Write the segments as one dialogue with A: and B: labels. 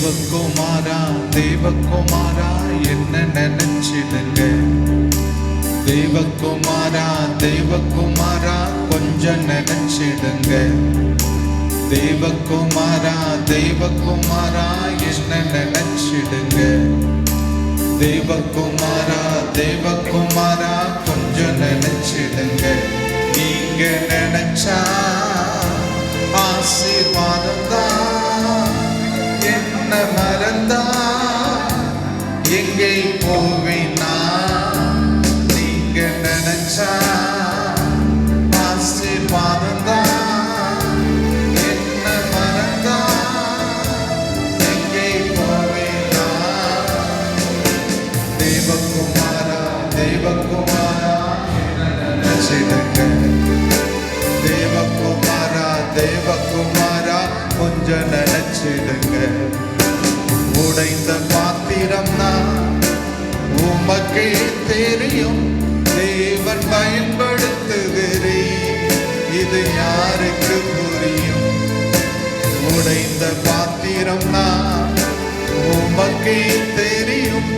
A: தேவகுமாரா தேவகுமாரா என்ன நினைச்சிடுங்க. தேவகுமாரா தேவகுமாரா கொஞ்சம் நினைச்சிடுங்க. தேவகுமாரா தேவகுமாரா என்ன நினைச்சிடுங்க. தேவகுமாரா தேவகுமாரா கொஞ்சம் நினைச்சிடுங்க. நீங்க நினைச்சா ஆசீர்வாதம் தான். என்ன மறந்தா எங்கே போவேனா. நீங்க நினைச்சா ஆசீர்வாதம் தான். என்ன மறந்தா எங்கே போவேனா. தேவகுமாரா தேவகுமாரா நினைச்சிடுங்க. தேவகுமாரா தேவகுமாரா கொஞ்சம் நினைச்சிடுங்க. உடைந்த பாத்திரம் தான் உமக்கே தெரியும். தேவன் பயன்படுத்துகிறேன், இது யாருக்கு புரியும். உடைந்த பாத்திரம் தான் உமக்கே தெரியும்.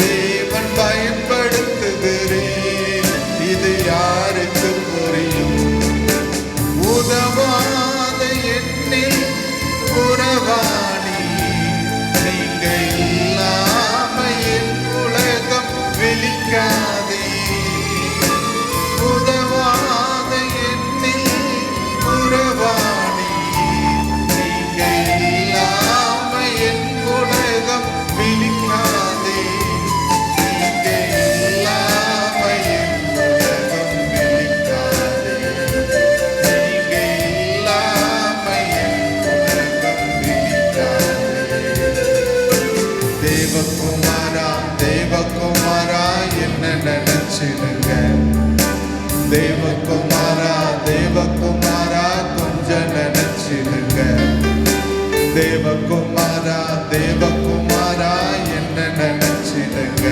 A: தேவன் பயன்படுத்துகிறேன், இது யாருக்கு புரியும். உதவாத என்னில் உறவாணி, நீங்க இல்லாம என் உலகம் வெளிக்காதே. உதவாத என்னில் உறவாணி, நீங்க இல்லாம என் உலகம் வெளிக்காதே. நீங்க இல்லாம என் உலகம் வெளிக்காதே. நீங்க இல்லாம என் உலகம் வெளிக்காதே. தேவகுமாரா தேவகுமாரா என்ன நினைச்சிடுங்க. தேவகுமாரா தேவகுமாரா கொஞ்சம் நினைச்சிடுங்க. தேவகுமாரா தேவகுமாரா என்ன நினைச்சிடுங்க.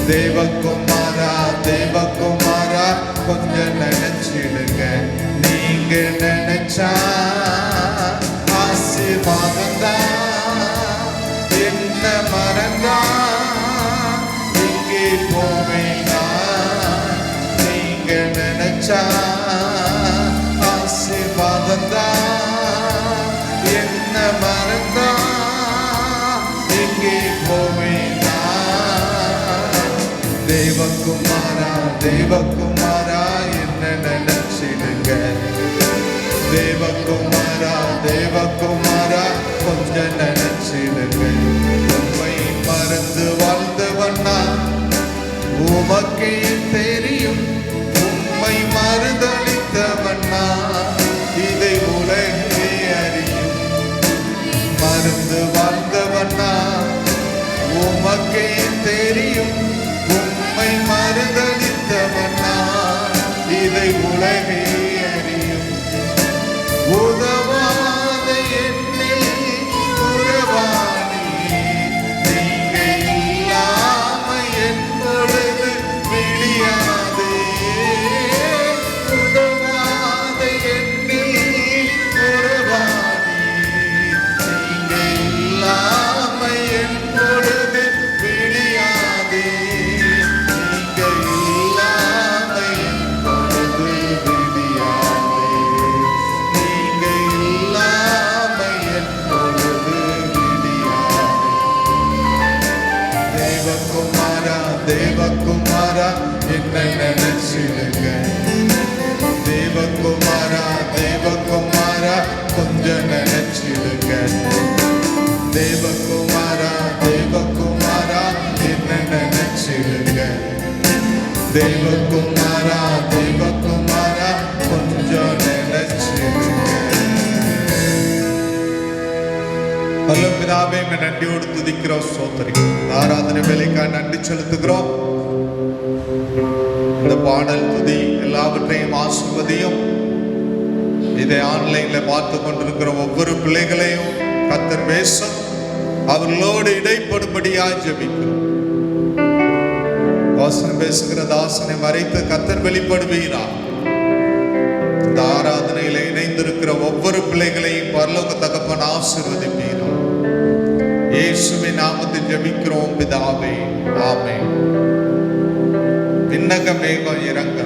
A: தேவகுமாரா தேவகுமாரா கொஞ்சம் நினைச்சிடுங்க. நீங்க நினைச்சா ஆசீர்வாதம் தான். என்ன மறந்தா எங்கே போவேனா. நீங்க நினைச்சா ஆசீர்வாதம் தான். என்ன மறந்தா எங்கே போவேனா. தேவகுமாரா தேவகுமாரா என்ன நினைச்சிடுங்க. தேவகுமாரா தேவகுமாரா கொஞ்சம் நினைச்சிடுங்க. உண்மை மறந்து வாழ்ந்தவண்ணா உமக்கே தெரியும். உண்மை மறுதளித்தவண்ணா இதை உலகே அறியும். மறந்து வாழ்ந்தவண்ணா உமக்கே தெரியும். உண்மை மறுதளித்தவண்ணா இதை உலகே அறியும். உதவாத என்னில் உறவாணி, நீங்க இல்லாம என் பொழுது விடியாதே. உதவாத என்னில் உறவாணி, நீங்க இல்லாம என் பொழுது விடியாதே. நீங்க இல்லாம என் பொழுது விடியாதே. நீங்க இல்லாம என் பொழுது விடியாதே. தேவகுமாரா தேவகுமாரா என்ன நினைச்சிடுங்க. தேவகுமாரா தேவகுமாரா கொஞ்சம் நினைச்சிடுங்க. தேவகுமாரா தேவகுமாரா என்ன நினைச்சிடுங்க. தேவகுமாரா தேவகுமாரா கொஞ்சம் நினைச்சிடுங்க. பிதாவே, நன்றியோடு துதிக்கிறோம், ஸ்தோத்திரிக்கிறோம். ஆராதனை வேலைக்காக நன்றி செலுத்துகிறோம். இந்த பாடல் துதி எல்லாவற்றையும் ஆசீர்வதியும். இதை ஆன்லைன்ல பார்த்து கொண்டிருக்கிற ஒவ்வொரு பிள்ளைகளையும் கர்த்தர் பேசும். அவர்களோடு இடைப்படும்படியாய் ஜெபிக்கிறோம். வாசனம் பேசுகிற தாசனை மறைத்து கர்த்தர் வெளிப்படுவீரார். இந்த ஆராதனையில இணைந்திருக்கிற ஒவ்வொரு பிள்ளைகளையும் பரலோக தகப்பன் ஆசீர்வதிப்பீரார். இயேசுவின் நாமத்தில் ஜெபிக்கிறோம் பிதாவே, ஆமென். விண்ணக மேகம் இறங்க,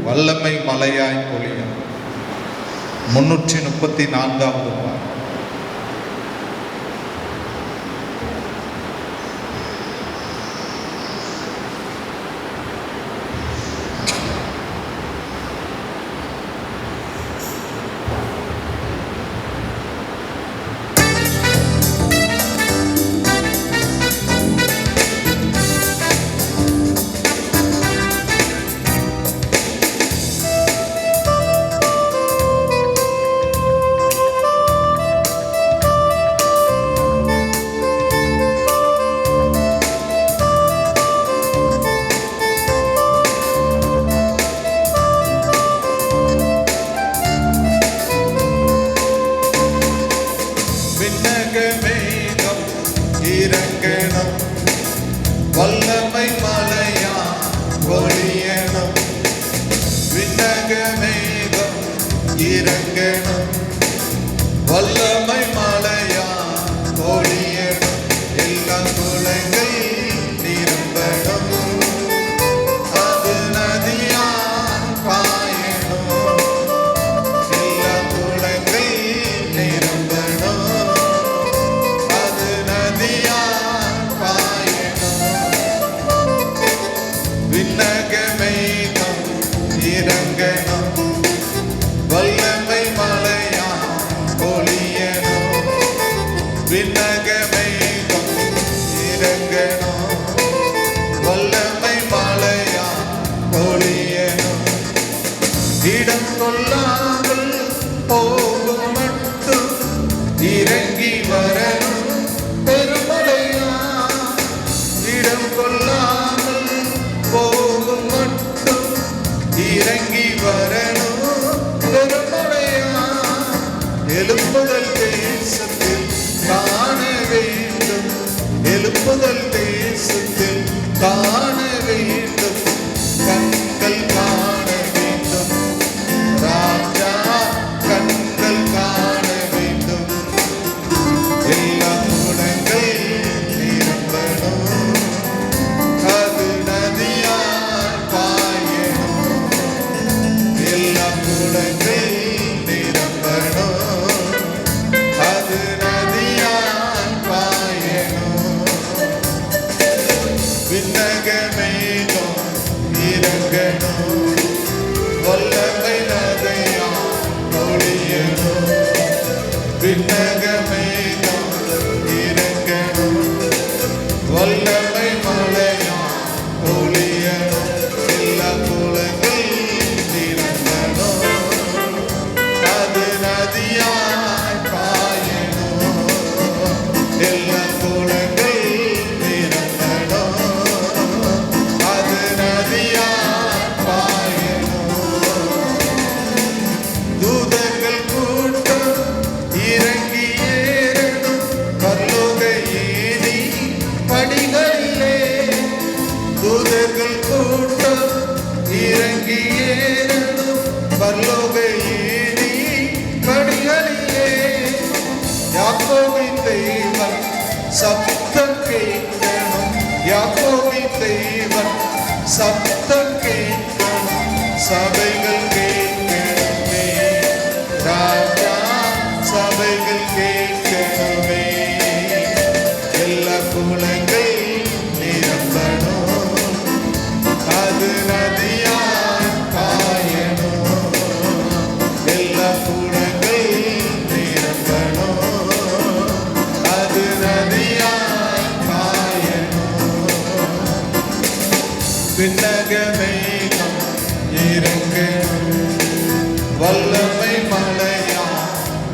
A: வல்லமை மலையாய் பொழிய. 334வது பாடல். வல்லமை மலையா பொழியணும், விண்ணக மேகம் இறங்கணும், வல்லமை மலையா பொழியணும், எல்லா குலைகள் நிரம்பணும், அது நதியா பாயணும், எல்லா குலைகள் நிரம்பணும், அது நதியா விண்ணக மேகம் இறங்கணும், வல்லமை மலையா பொழியணும், விண்ணக மேகம் இறங்கணும், வல்லமை மலையா பொழியணும், இடம் கொள்ளாமல் போகும் மட்டும் இறங்கி வரணும் பெருமலையா, இடம் கொள்ளாமல் போகும் மட்டும் இறங்கி வரணும் பெருமழையா, எழுப்புதல் தேசத்தில் காண வேண்டும், எழுப்புதல் தேசத்தில் காண வேண்டும், கண்கள் காண வேண்டும், ராஜா கண்கள் காண வேண்டும், எல்லா குணங்கள் நிரம்பணும், அது நதியாய் பாயணும், எல்லா குணங்கள் நிரம்பணும், அது நதியாய் பாயணும், விண்ணக மேகம் இறங்கணும், வல்லமை நதியா பொழியணும், விண்ணக மேகம் இறங்கணும், வல்லமை மலையா பொழியணும், எல்லா குலங்கள் நிரம்பணும், அது நதியாய் பாயணும், எல்லா குலங்கள் நிரம்பணும், அது நதியாய் பாயணும், தூதர்கள் கூட்டம் இறங்கி ஏறணும், பரலோக ஏணி படிகளிலே, தூதர்கள் கூட்டம் இறங்கி ஏறணும், பரலோக ஏணி படிகளிலே, யாக்கோபின் தேவன் சப்தம் கேட்கணும், யாக்கோபின் தேவன் சப்தம் கேட்கணும், சபைகள் கேட்கணுமே, ராஜா சபைகள் கேட்கணுமே, எல்லா குலங்கள் நிரம்பணும், அது நதியாய் பாயணும், எல்லா குலங்கள் நிரம்பணும், அது நதியாய் பாயணும், விண்ணக மேகம் இறங்கணும், வல்லமை மலையா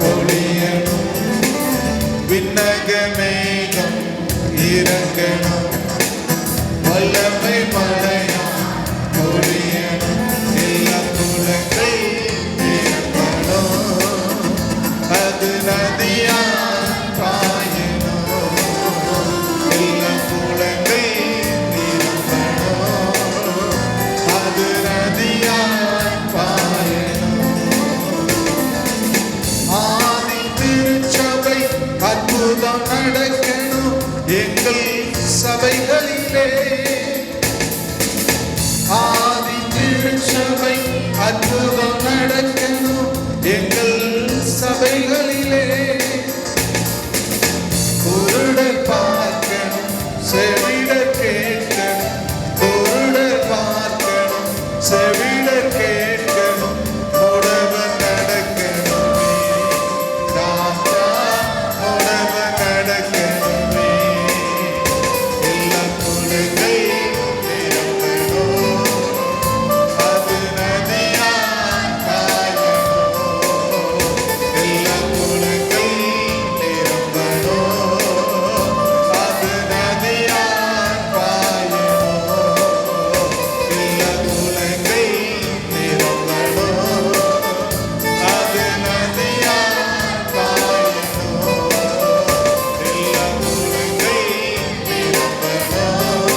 A: பொழியணும், விண்ணக மேகம் இறங்கணும், வல்லமை மலையா பொழியணும், எல்லா குலங்கள் நிரம்பணும், அது நதியாய் பாயணும், எல்லா குலங்கள் நிரம்பணும், அது நதியாய் பாயணும், ஆதி திருச்சபை அற்புதம் நடக்கணும், எங்கள் சபைகளிலே ஆதி திருச்சபை அற்புதம் நடக்கணும். எங்கள் சபைகளிலே குருடர் பார்க்கணும், செவிடர் கேட்கணும். குருடர் பார்க்கணும், செவிடர் கேட்கணும். முடவர் நடக்கணுமே ராஜா, முடவர் நடக்கணுமே. எல்லா குழந்தை நிரம்பணும், அது நதியாய் பாயணும். எல்லா குழந்தை நிரம்பணும், அது நதியாய் பாயணும். எல்லா குழந்தை நிரம்பணும், அது நதியாய் பாயணும். எல்லா குழந்தை நிரம்பணும்,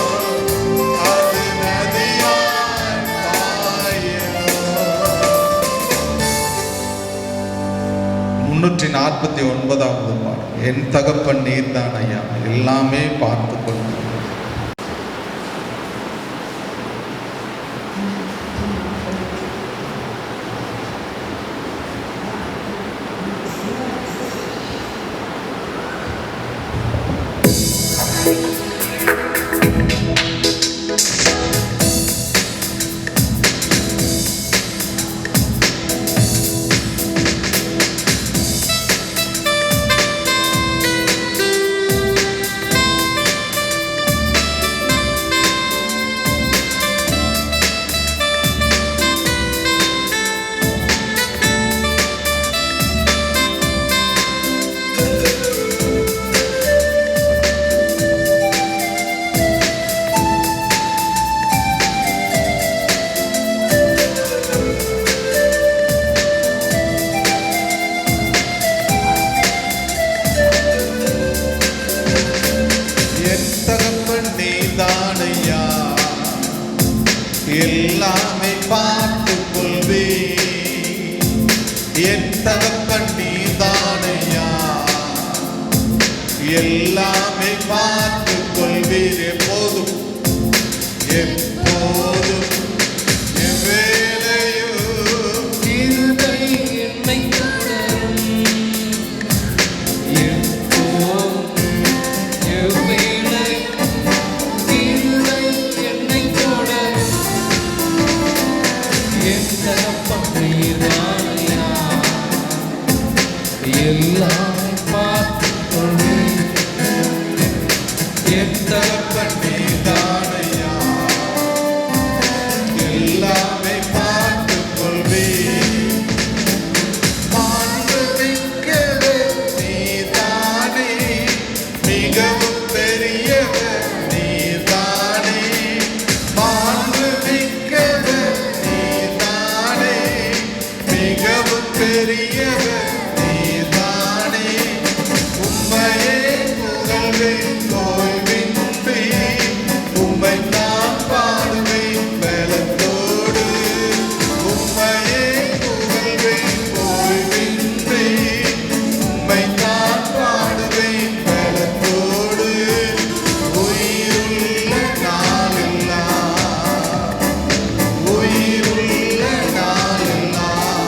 A: அது நதியாய் பாயணும். 349வது பாடல். என் தகப்பன் நீர்தான் ஐயா, எல்லாமே பார்த்து கொண்டு. என் தகப்பன் நீதான் ஐயா, எல்லாமே பார்த்து கொள்வே. என் தகப்பன் நீதான் ஐயா, எல்லாமே பார்த்து கொள்வீர். எப்போதும் எப்போதும் எவ்வேளையும்
B: கிருபை என்னை தொடரும். எப்போதும் எவ்வேளையும் கிருபை என்னை தொடரும். என் தகப்பன் நீர்தான் ஐயா, எல்லாமே பார்த்துக் கொள்வீர்.
A: என் தகப்பன் நீதான் ஐயா, எல்லாமே பார்த்து கொள்வீர். மாண்புமிக்கவர் நீதானே, மிகவும் பெரியவர் நீதானே. மாண்புமிக்கவர் நீதானே, மிகவும் பெரியவர் நீதானே. உம்மையே புகழ்வேன் ஓய்வின்றி, உம்மை நான் பாடுவேன் பலத்தோடு. உம்மையே புகழ்வேன் ஓய்வின்றி, உம்மை நான் பாடுவேன் பலத்தோடு. உயிருள்ள நாளெல்லாம், உயிருள்ள நாளெல்லாம்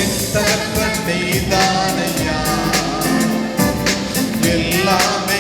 A: என் தகப்பன் நீதான் ஐயா, எல்லாமே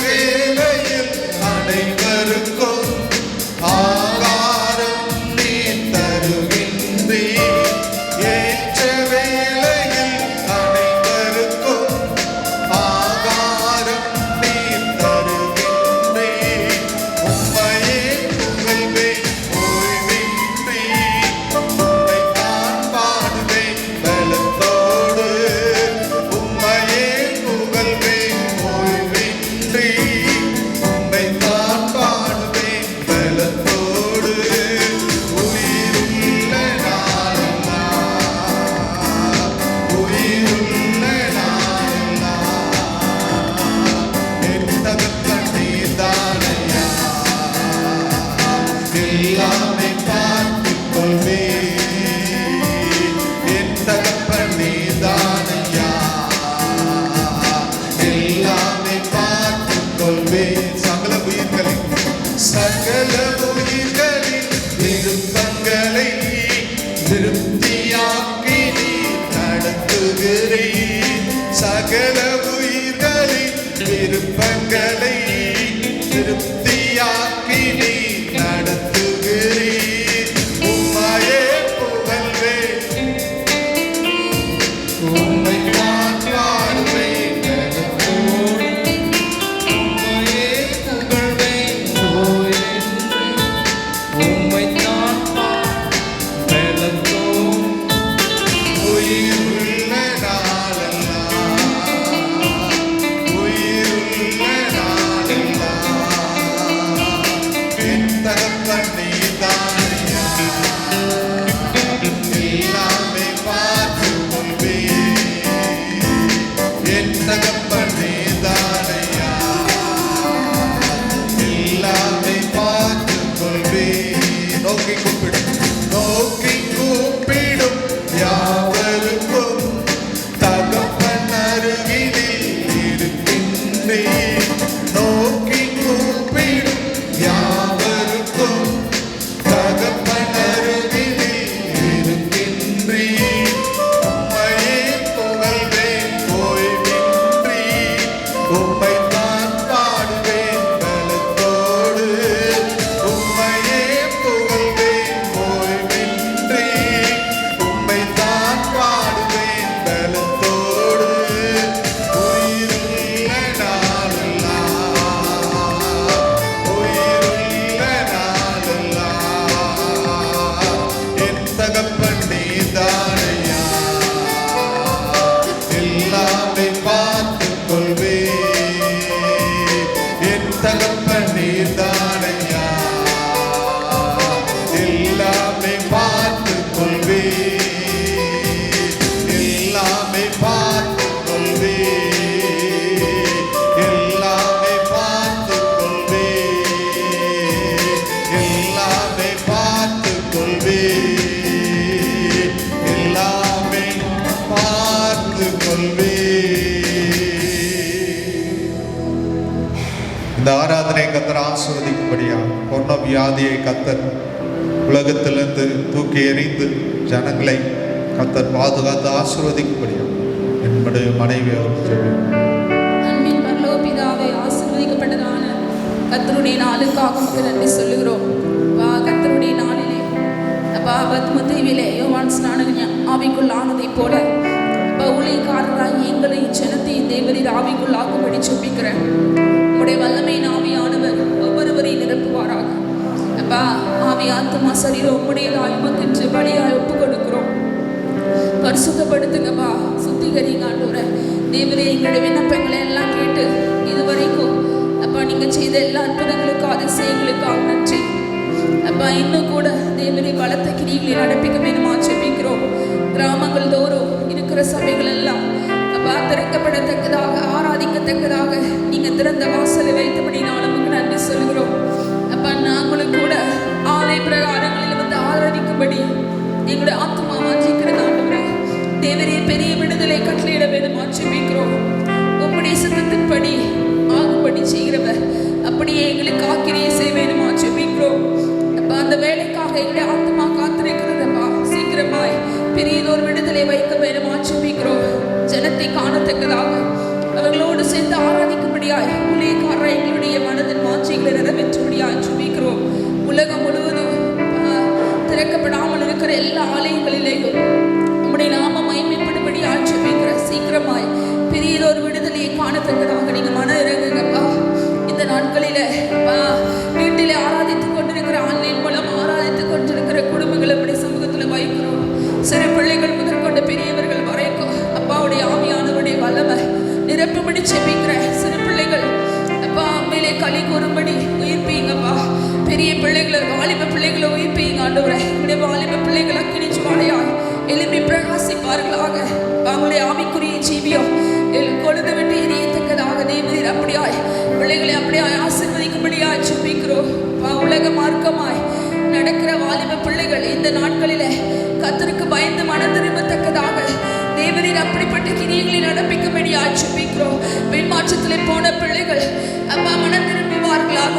A: வேளையில் அனைவருக்கும் ஆகாரம் நீ தருகின்றீர். ஏற்ற வேளையில் அனைவருக்கும் ஆகாரம் நீ தருகின்றீர். உம்மையே புகழ்வேன் ஓய்வின்றி, உம்மைத்தான் பாடுவேன் பலத்தோடு. உம்மையே புகழ்வேன் ஓய்வின்றி, உம்மைத்தான் பாடுவேன் பலத்தோடு. உயிருள்ள நாளெல்லாம், உயிருள்ள நாளெல்லாம் என் தகப்பன் நீர்தானையா. எல்லாமே பார்த்துக் கொள்வேன், என் தகப்பன் நீர்தானையா. எல்லாமே பார்த்துக் கொள்வேன். சகல உயிர்களின் விருப்பங்களை திருப்தியாக்கி நீ நடத்துகிறீர். சகல உயிர்களின் விருப்பங்களை திருப்தியாக்கி நீ நடத்துகிறீர். உம்மையே புகழ்வேன், உம்மைத்தான் பாடுவேன் பலத்தோடு.
B: உம்மையே புகழ்வேன் ஓய்வின்றி, உம்மைத்தான் பலத்தோடு.
A: உயிருள்ள நாளெல்லாம், உயிருள்ள நாளெல்லாம் என் தகப்பன் நீர்தானையா. எல்லாமே பார்த்துக் கொள்வேன், என் தகப்பன் நீர்தானையா. எல்லாமே பார்த்துக் கொள்வேன். நோக்கி கூப்பிடும், நோக்கி கூப்பிடும் யாவருக்கும் தகப்பன் அருகினில் இருக்கின்றேன். நோக்கி கூப்பிடும் யாவருக்கும் தகப்பன் அருகினில் இருக்கின்றேன். உம்மையே புகழ்வேன் ஓய்வின்றி, உம்மைத்தான் பாடுவேன் பலத்தோடு. உம்மையே புகழ்வேன் ஓய்வின்றி, உம்மைத்தான் பாடுவேன் பலத்தோடு. உயிருள்ள நாளெல்லாம், உயிருள்ள நாளெல்லாம் என் தகப்பன் நீர்தானையா. எல்லாமே பார்த்துக் கொள்வேன், என் தகப்பன் நீர்தானையா. எல்லாமே பார்த்துக் கொள்வேன், எல்லாமே பார்த்துக் கொள்வேன், எல்லாமே பார்த்துக் கொள்வேன், எல்லாமே பார்த்துக் கொள்வேன், எல்லாமே பார்த்துக் கொள்வேன். இந்த ஆராதனை கத்தர் ஆசீர்வதிக்கும்படியா பொன்ன வியாதியை கத்தர் உலகத்திலிருந்து தூக்கி எறிந்து ஜனங்களை கத்தர் பாதுகாத்து ஆசீர்வதிக்கும்படியா என்னுடைய மனைவி
C: அன்பின் பரலோக பிதாவே, ஆசீர்வதிக்கப்பட்டதான கர்த்தருடைய நாளுக்காக உமக்கு நன்றி சொல்லுகிறோம். கர்த்தருடைய நாளிலே அப்பா பத்மதீவிலே யோவான் ஸ்நானகன் ஆவிக்குள் ஆனதைப் போல அப்பா ஊழியக்காரராகி எங்களையும் ஜனத்தையும் தேவரீர் ஆவிக்குள் ஆக்கும்படி ஜெபிக்கிறேன். உம்முடைய வல்லமை ஆவியானவர் ஒவ்வொருவரையும் நிரப்புவாராக. அப்பா ஆவி ஆத்துமா சரீரம் உம்முடையதாய் உமக்கென்று பலியாய் ஒப்பு கொடுக்கிறோம். பரிசுத்தப்படுத்துங்கப்பா, சுத்திகரிங்க ஆண்டவரே. தேவரே எங்களுடைய விண்ணப்பங்களை எல்லாம் கேட்டு இதுவரைக்கும் அப்பா நீங்க செய்த எல்லா அற்புதங்களுக்கும் அதிசயங்களுக்காக நன்றி. அப்பா இன்னும் கூட தேவரே பலத்த கிரிகளை நடப்பிக்க வேணுமா ஜெபிக்கிறோம். கிராமங்கள் தோறும் இருக்கிற சபைகள் எல்லாம் அப்பா திறக்கப்படத்தக்கதாக ஆராதிக்கத்தக்கதாக நீங்க திறந்த வாசலை வைத்தபடினால் நமக்கு நன்றி சொல்கிறோம். அப்பா நாங்களும் கூட ஆலய பிரகாரங்களில் வந்து ஆராதிக்கும்படி எங்களுடைய ஆத்மா வாஞ்சிக்கிறது ஆண்டவரே. தேவரே பெரிய விடுதலை கட்டளையிட வேணுமா ஜெபிக்கிறோம். உம்முடைய சித்தத்தின்படி ஆகும்படி செய்கிறவர் அப்படியே எங்களுக்கு ஆக்கிரியை செய்ய வேணுமா ஜெபிக்கிறோம். அப்பா அந்த வேலைக்காக எங்களுடைய ஆத்மா காத்திருக்கிறதப்பா, சீக்கிரமாய் பெரியதொரு விடுதலை வைக்க வேணுமா ஜெபிக்கிறோம். ஜனத்தை காணத்தக்கதாக அவர்களோடு சேர்ந்து ஆராதிக்கும்படியாய் ஊழியக்கார வாஞ்சைகளை நிறைவேற்றும்படியாக ஜெபிக்கிறோம். உலகம் முழுவதும் திறக்கப்படாமல் இருக்கிற எல்லா ஆலயங்களிலேயும் உம்முடைய நாம மகிமைப்படும்படியாக ஜெபிக்கிறேன். சீக்கிரமாய் பெரியதொரு விடுதலையை காணத்தக்கதாக நீங்கள் மன இறங்குங்கப்பா. இந்த நாட்களில் வீட்டிலே ஆராதித்துக் கொண்டிருக்கிற ஆன்லைன் மூலம் ஆராதித்துக் கொண்டிருக்கிற குடும்பங்களை அப்படி சமூகத்தில் வைக்கிறோம். சிறு பிள்ளைகள் முதற்கொண்ட பெரியவர்கள் வரைக்கும் அப்பாவுடைய ஆவியானவருடைய வல்லமை நிரப்பும்படி ஜெபிக்கிற சிறு பிள்ளைகள் அப்பா அம்மையிலே களி கூறும்படி உயிர்ப்பீங்கப்பா. பெரிய பிள்ளைகளை வாலிப பிள்ளைகளை உயிர்ப்பீங்க ஆண்டவரே. என்னுடைய வாலிப பிள்ளைகள் அக்கினி ஜுவாலையாய் எழுப்பி பிரகாசிப்பார்களாக. அவங்களுடைய ஆவிக்குரிய ஜீவியம் கொழுந்து விட்டு எரியத்தக்கதாக தேவரீர் அப்படியாய் பிள்ளைகளை அப்படியாய் ஆசீர்வதிக்கும்படியாய் ஜெபிக்கிறோம். உலக மார்க்கமாய் நடக்கிற வாலிப பிள்ளைகள் இந்த நாட்களிலே கர்த்தருக்கு பயந்து மனம் திரும்பத்தக்கதாக தேவரீர் அப்படிப்பட்ட கிரியைகளை நடப்பிக்கும்படியாய் ஜெபிக்கிறோம். பின்மாற்றத்திலே போன பிள்ளைகள் அப்பா மனம் திரும்புவார்களாக.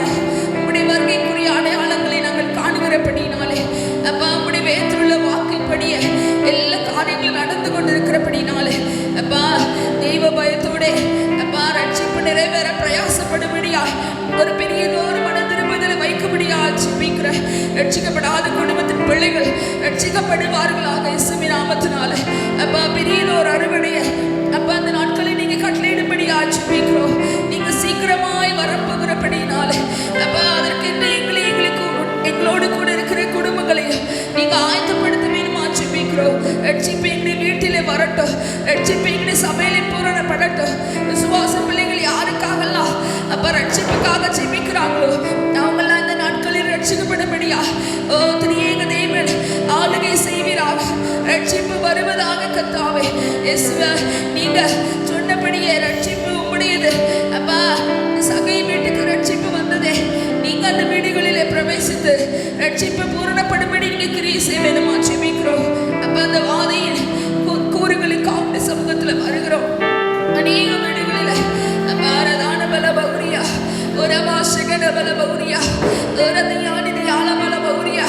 C: உம்முடைய வருகைக்குரிய அடையாளங்களை நாங்கள் காணுகிறபடினாலே அப்பா உம்முடைய வேதத்திலுள்ள வாக்கின்படியே எல்லா காரியங்களும் நடந்து கொண்டிருக்கிறபடினாலே அப்பா தெய்வ பயத்தோட அப்பா ரட்சிப்பு நிறைவேற பிரயாசப்படும்படியாய் ஒரு பெரியதொரு மனம் திரும்புதலை வைக்கும்படியாய் ஜெபிக்கிற ரட்சிக்கப்படாத குடும்பத்தின் பிள்ளைகள் ரட்சிக்கப்படுவார்களாக இயேசுவின் நாமத்தினாலே. அப்பா பெரியதொரு அறுவடையை அப்பா அந்த நாட்களை நீங்க கட்டளையிடும்படியாய் ஜெபிக்கிறோம். நீங்க சீக்கிரமாய் வரப்போகிறபடினாலே அப்பா அதற்கென்று எங்களோடு கூட இருக்கிற குடும்பங்களையும் நீங்க ஆயத்தப்படுத்த வேணுமா ஜெபிக்கிறோம். ரட்சிப்பு எங்களுடைய வீட்டிலே வரட்டும். ரட்சிப்பு எங்களுடைய சபையிலே பூரணப்படட்டும். விசுவாச பிள்ளைகள் யாருக்காகலாம் அப்ப ரட்சிப்புக்காக ஜெபிக்கிறாங்களோ அவங்கெல்லாம் இந்த நாட்களில் ரட்சிக்கப்படும்படியா திரியேக தேவன் ஆளுகை செய்வீராக. ரட்சிப்பு வருவதாக கர்த்தாவே. இயேசுவே நீங்க சொன்னபடியே ரட்சிப்பு உம்முடையது. அப்பா சகை வீட்டுக்கு ரட்சிப்பு வந்ததே நீங்க அந்த வீடுகளிலே பிரவேசித்து ரட்சிப்பு பூரணப்படும்படி நீங்க கிரியை செய்ய வேணுமா ஜெபிக்கிறோம். அப்ப அந்த வாதையின் கூறுகளுக்கு சமூகத்துல வருகிறோம். அநேக வீடுகளில் பாரதான பல பௌரியா ஒரு அபாஷகன பல பௌரியா ஒரு யாழ பல பௌரியா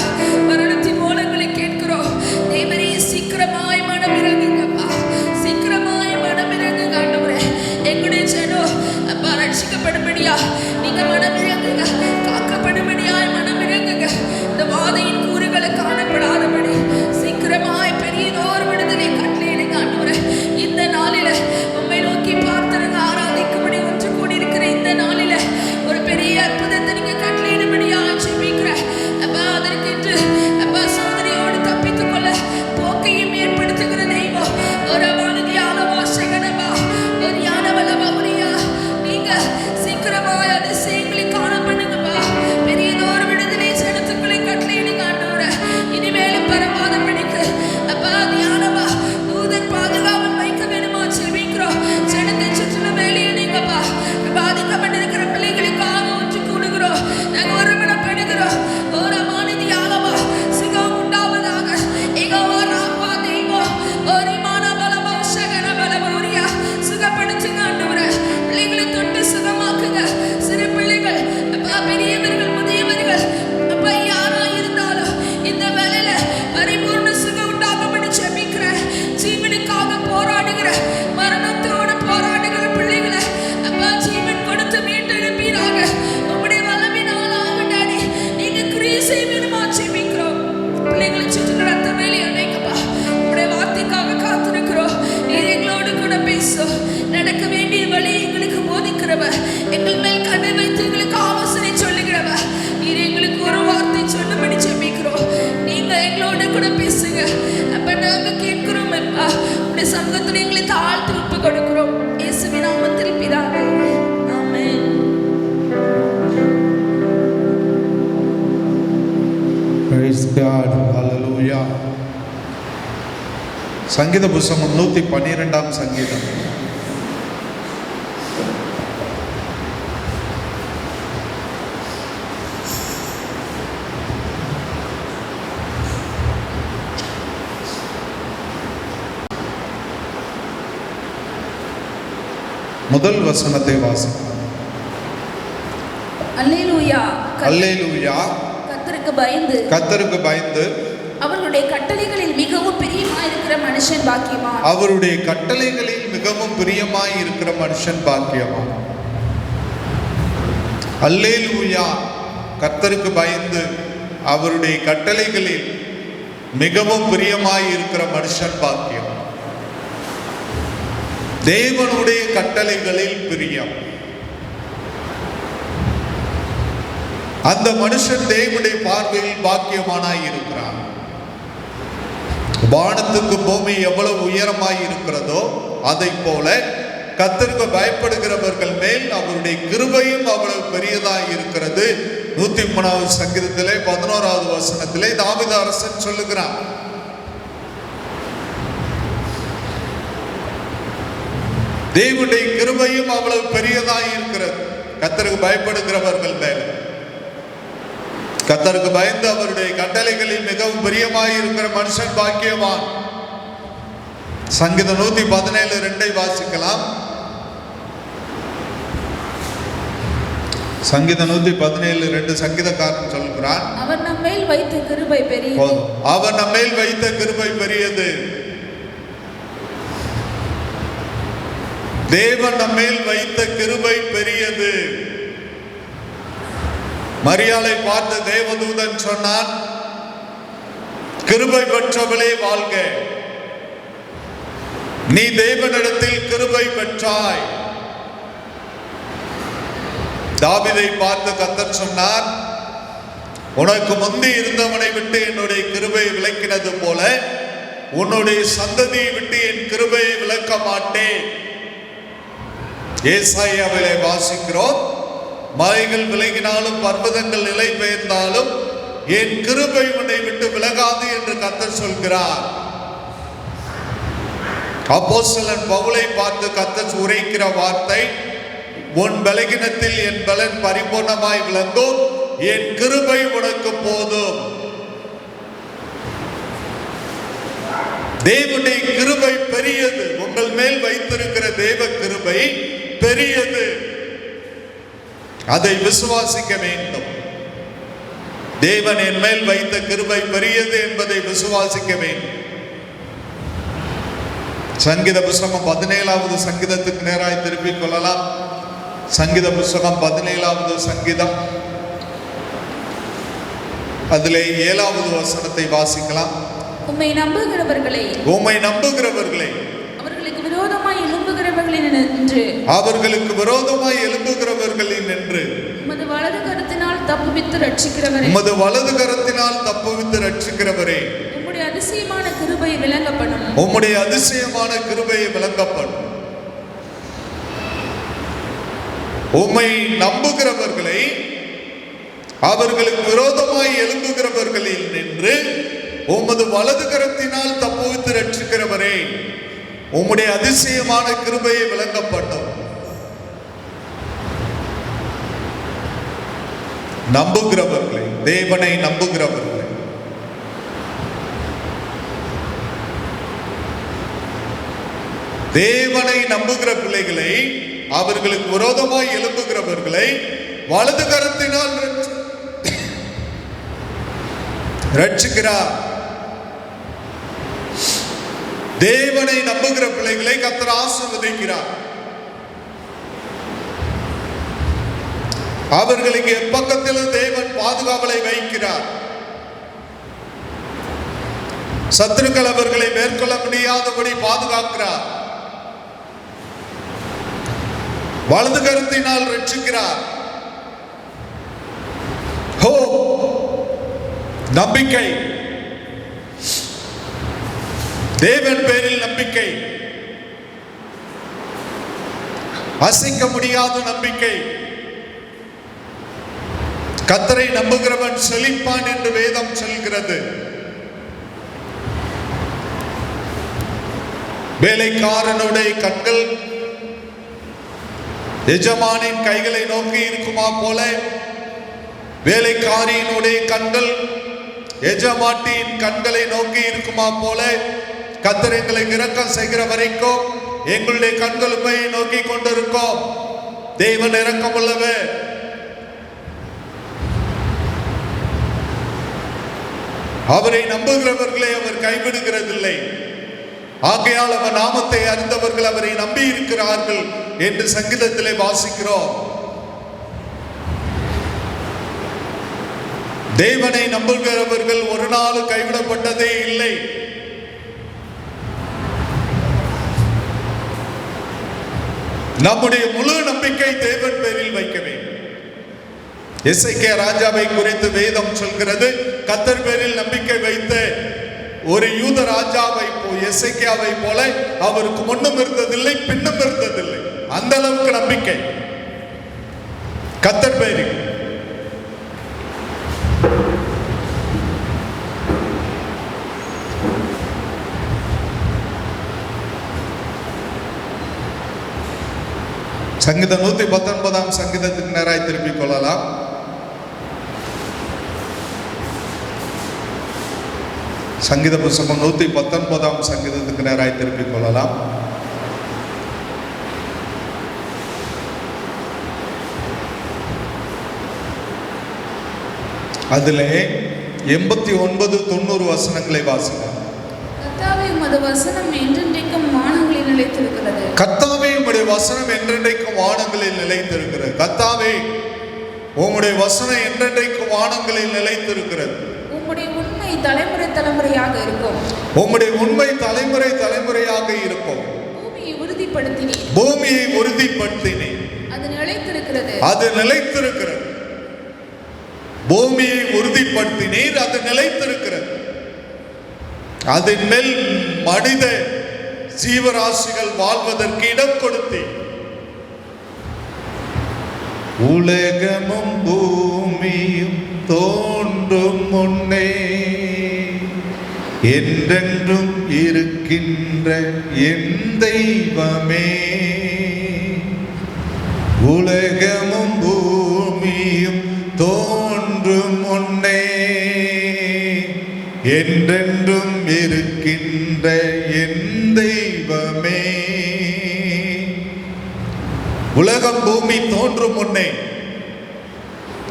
C: மரணத்தின் மூலங்களை கேட்கிறோம். தேவரே சீக்கிரமாய் மனம் இறங்குங்கப்பா. சீக்கிரமாய் மனம் இறங்குங்க ஆண்டவரே. எங்களுடைய ஜனம் அப்பா ரட்சிக்கப்படும்படியா நீங்க மனம் இறங்குங்க. காக்கப்படும்படியாய் மனம் இறங்குங்க. இந்த வாதையின் கூறுகளை காணப்படாதபடி சீக்கிரமாய் பெரியதோர் விடுதலை கட்டளையிடுங்க ஆண்டவரே. இந்த நாளில உம்மை நோக்கி பார்த்திருங்க ஆராதிக்கும்படி ஒன்று கூடியிருக்கிற இந்த நாளில ஒரு பெரிய அற்புதத்தை நீங்க கட்டளையிடும்படியா ஜெபிக்கிற அப்பா அதற்கென்று அப்பா சோதனையோடு தப்பித்துக் கொள்ள போக்கையும் ஏற்படுத்துகிற தெய்வம் ஒரு வானதி ஆலவாசகனபா ஒரு யானவலபா உரியா நீங்க சீக்கிரமாய் அதிசயங்களை காண பண்ணுங்கப்பா. பெரியதோர் விடுதலை ஜனத்துக்களை கட்டளையிடுங்க ஆண்டவரே. இனிமேலும் பரவாதபடிக்கு அப்பா தியானமா தூதர் பாதுகாவல் வைக்க வேணுமா ஜெபிக்கிறோம். ஜனத்தை சுற்றிலும் வேலையிடுங்கப்பா. பாதிக்கப்பட்டிருக்கிற பிள்ளைகளுக்காக ஒன்று கூடுகிறோம். நாங்க ஒருமனப்படுகிறோம். ஒரு மாநிதி ஆலவா சுகம் உண்டாவதாக. எகோவா ராப்பா தெய்வம் ஒரு மான பலபா சகன பலபௌரியா சுகப்படுத்துங்க ஆண்டவரே. பிள்ளைகளை தொட்டு சுகமாக்குங்க. சிறு பிள்ளைகள் அப்பா பெரியவர்கள் முதியவர்கள் அப்பா யாரா இருந்தாலும் இந்த வேலையில பரிபூர்ண சுகம் உண்டாகும்படி ஜெபிக்கிறேன். ஜீவனுக்காக போராடுகிற மரணத்தோடு போராடுகிற பிள்ளைகளை அப்பா ஜீவன் கொடுத்து மீட்டெழுப்பீராக. உம்முடைய வல்லமையினால் ஆவண்டாடி நீங்க கிரியை செய்வீருமா ஜெபிக்கிறோம். பிள்ளைகளை சுற்றி ரத்த வேலை அணைங்கப்பா. உம்முடைய வார்த்தைக்காக காத்திருக்கிறோம். நீர் எங்களோடு கூட பேசும். நடக்க வேண்டிய வழி எங்களுக்கு போதிக்கிறவர். எங்கள் மேல் கண்ணை வைத்து எங்களுக்கு ஆலோசனை சொல்லுகிறவர். நீர் எங்களுக்கு ஒரு வார்த்தை சொன்னபடி ஜெபிக்கிறோம். நீங்க எங்களோடு கூட பேசுங்க. அப்ப நாங்க கேட்கிறோம் அப்பா. உம்முடைய சமூகத்தில் எங்களை தாழ்த்து ஒப்பு கொடுக்கிறோம். இயேசுவின் நாமத்தில் பிதாவே ஆமென்.
A: Praise God. Hallelujah. சங்கீத புஸ்தகம் 112 சங்கீதம். முதல் வசனத்தை வாசிக்கலாம்.
C: அல்லேலூயா.
A: அல்லேலூயா. கர்த்தருக்கு பயந்து
C: அவருடைய கட்டளைகளில் மிகவும் பிரியமாயிருக்கிற மனுஷன் பாக்கியவான்.
A: அவருடைய கட்டளைகளில் மிகவும் பிரியமாய் இருக்கிற மனுஷன் பாக்கியவான். அல்லேலூயா. கர்த்தருக்கு பயந்து அவருடைய கட்டளைகளில் மிகவும் பிரியமாய் இருக்கிற மனுஷன் பாக்கியம். தேவனுடைய கட்டளைகளில் பிரியம். அந்த மனுஷன் தேவனுடைய பார்வையில் பாக்கியமானாய் இருக்கிறான். வானத்துக்கு பூமி எவ்வளவு உயரமாய் இருக்கிறதோ அதை போல கர்த்தருக்கு பயப்படுகிறவர்கள் மேல் அவருடைய கிருபையும் அவ்வளவு பெரியதாய் இருக்கிறது. 103வது சங்கீதத்திலே 11வது வசனத்திலே தாவீது அரசன் சொல்லுகிறான். தேவனுடைய கிருபையும் அவ்வளவு பெரியதாய் இருக்கிறது கர்த்தருக்கு பயப்படுகிறவர்கள் மேல். கர்த்தருக்கு பயந்து அவருடைய கட்டளைகளில் மிகவும் பிரியமாய் இருக்கிற மனுஷன் பாக்கியவான். சங்கீதம் 117:2 வாசிக்கலாம். சங்கீதம் 117:2 சங்கீதக்காரன் சொல்கிறான்,
C: அவர் நம்மேல் வைத்த கிருபை பெரியது.
A: அவர் நம்மேல் வைத்த கிருபை பெரியது. தேவன் நம்மேல் வைத்த கிருபை பெரியது. மரியாளை பார்த்த தேவதூதன் சொன்னான், கிருபை பெற்றவளே வாழ்க, நீ தேவனிடத்தில் கிருபை பெற்றாய். தாவீதை பார்த்து கர்த்தர் சொன்னார், உனக்கு முந்தி இருந்தவனை விட்டு என்னுடைய கிருபையை விலக்கினது போல உன்னுடைய சந்ததியை விட்டு என் கிருபையை விலக்க மாட்டேன். ஏசாயாவிலே வாசிக்கிறோம், மலைகள் விலகினாலும் பர்வதங்கள் நிலை பெயர்ந்தாலும் என் கிருபை உன்னை விட்டு விலகாது என்று கர்த்தர் சொல்கிறார். அப்போஸ்தலன் பவுலை பார்த்து கர்த்தர் உரைக்கிற வார்த்தை, உன் பலகீனத்தில் என் பலன் பரிபூர்ணமாய் விளங்கும், என் கிருபை உனக்கு போதும். தேவனுடைய கிருபை பெரியது. உங்கள் மேல் வைத்திருக்கிற தேவ கிருபை பெரியது. அதை விசுவாசிக்க வேண்டும். தேவன் என் மேல் வைத்த கிருபை பெரியது என்பதை விசுவாசிக்க வேண்டும். சங்கீத புஸ்தகம் 17வது சங்கீதத்துக்கு நேராய் திருப்பிக் கொள்ளலாம். சங்கீத புஸ்தகம் 17வது சங்கீதம், அதிலே 7வது வசனத்தை வாசிக்கலாம்.
C: உம்மை நம்புகிறவர்களே,
A: உம்மை நம்புகிறவர்களே,
C: அவர்களுக்கு விரோதமாய் எழும்புகிறவர்களினின்று,
A: அவர்களுக்கு விரோதமாய் எழும்புகிறவர்களின் என்று
C: உமது வலது கரத்தினால் தப்புவித்து ரட்சிக்கிறவரே,
A: உமது வலது கரத்தினால் தப்புவித்து ரட்சிக்கிறவரே,
C: உம்முடைய அதிசயமான கிருபை விளங்கப்படும்.
A: உம்முடைய அதிசயமான கிருபையை விளங்கப்படும். உம்மை நம்புகிறவர்களை அவர்களுக்கு விரோதமாய் எழும்புகிறவர்களில் நின்று உமது வலது கரத்தினால் தப்புவித்து ரட்சிக்கிறவரே, உம்முடைய அதிசயமான கிருபையை விளங்கப்படும். நம்புகிறவர்களை, தேவனை நம்புகிறவர்களை, தேவனை நம்புகிற பிள்ளைகளை, அவர்களுக்கு விரோதமாய் எழும்புகிறவர்களை வலது கரத்தினால் ரட்சிக்கிறார். தேவனை நம்புகிற பிள்ளைகளை கர்த்தர் ஆசீர்வதிக்கிறார். அவர்களுக்கு எப்பக்கத்திலும் தேவன் பாதுகாவலை வைக்கிறார். சத்துருக்கள் அவர்களை மேற்கொள்ள முடியாதபடி பாதுகாக்கிறார். வலது கரத்தினால் ரட்சிக்கிறார். நம்பிக்கை, தேவன் பேரில் நம்பிக்கை, அசைக்க முடியாத நம்பிக்கை. கர்த்தரை நம்புகிறவன் செழிப்பான் என்று வேதம் சொல்கிறது. வேலைக்காரனுடைய கண்கள் எஜமானின் கைகளை நோக்கி இருக்குமா போல வேலைக்காரியினுடைய கண்கள் எஜமாட்டியின் கண்களை நோக்கி இருக்குமா போல கர்த்தர் எங்களை இரக்கம் செய்கிற வரைக்கும் எங்களுடைய கண்கள் உம்மையை நோக்கி கொண்டிருக்கும். தேவன் இரக்கம் உள்ளவர். அவரை நம்புகிறவர்களை அவர் கைவிடுகிறதில்லை. ஆகையால் அவர் நாமத்தை அறிந்தவர்கள் அவரை நம்பி இருக்கிறார்கள் என்று சங்கீதத்திலே வாசிக்கிறோம். தேவனை நம்புகிறவர்கள் ஒரு நாள் கைவிடப்பட்டதே இல்லை. நம்முடைய முழு நம்பிக்கை தேவன் பேரில் வைக்க வேண்டும். எசேக்கியா ராஜாவை குறித்து வேதம் சொல்கிறது, கர்த்தர் பேரில் நம்பிக்கை வைத்த ஒரு யூத ராஜாவை எசேக்கியாவை போல அவருக்கு முன்னும் இருந்ததில்லை, பின்னும் இருந்ததில்லை. அந்த அளவுக்கு நம்பிக்கை கர்த்தர் பேரில். சங்கீதம் 119 சங்கீதத்துக்கு நேராய் திருப்பிக் கொள்ளலாம். சங்கீத புத்தகம் 119 சங்கீதத்துக்கு நேராய் திருப்பிக் கொள்ளலாம். அதிலே 89, 90 வசனங்களை வாசிக்கலாம்.
C: கர்த்தாவே உமது வசனம் என்றென்றைக்கும் வானங்களில் நிலைத்திருக்கிறது.
A: கர்த்தாவே உம்முடைய வசனம் என்றென்றைக்கும் வானங்களில் நிலைத்திருக்கிறது. கர்த்தாவே உம்முடைய வசனம் என்றென்றைக்கும் வானங்களில் நிலைத்திருக்கிறது.
C: உம்முடைய உண்மை தலைமுறை தலைமுறையாக இருக்கும்.
A: உம்முடைய உண்மை தலைமுறை தலைமுறையாக இருக்கும்.
C: பூமியை உறுதிப்படுத்தினீர்.
A: பூமியை உறுதிப்படுத்தினீர்.
C: அது நிலைத்திருக்கிறது.
A: அது நிலைத்திருக்கிறது. பூமியை உறுதிப்படுத்தினீர், அது நிலைத்திருக்கிறது. அதன் மேல் மனித ஜீவராசிகள் வாழ்வதற்கு இடம் கொடுத்தீர். உலகமும் பூமியும் தோன்றும் முன்னே என்றென்றும் இருக்கின்ற என் தெய்வமே, உலகமும் பூமியும் தோன்றும் முன்னே என்றென்றும் இருக்கின்ற என் தெய்வமே. உலகம் பூமி தோன்றும் முன்னே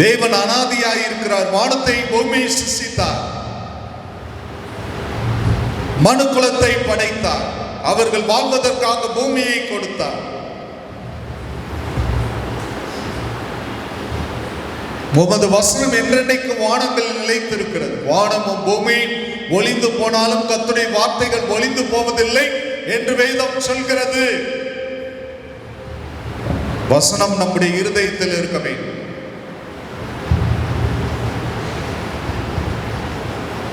A: தேவன் அனாதியாயிருக்கிறார். வானத்தை பூமியை சிருஷ்டித்தார், மனு குலத்தை படைத்தார், அவர்கள் வாழ்வதற்காக பூமியை கொடுத்தார். உமது வசனம் என்றென்னைக்கு வானங்களில் நிலைத்திருக்கிறது. வானமும் பூமியும் ஒளிந்து போனாலும் கர்த்தருடைய வார்த்தைகள் ஒளிந்து போவதில்லை என்று வேதம் சொல்கிறது. வசனம் நம்முடைய இருதயத்தில் இருக்க வேண்டும்.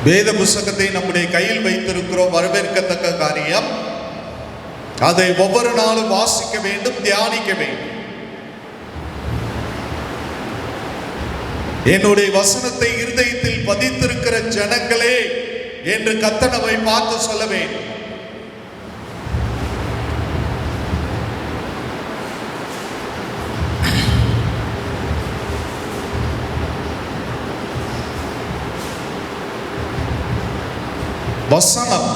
A: வேத புத்தகத்தை நம்முடைய கையில் வைத்திருக்கிறோம், வரவேற்கத்தக்க காரியம். அதை ஒவ்வொரு நாளும் வாசிக்க வேண்டும், தியானிக்க வேண்டும். என்னுடைய வசனத்தை இருதயத்தில் பதித்திருக்கிற ஜனங்களே என்று கர்த்தர் நம்மை பார்த்து சொல்ல வேண்டும். வசனம்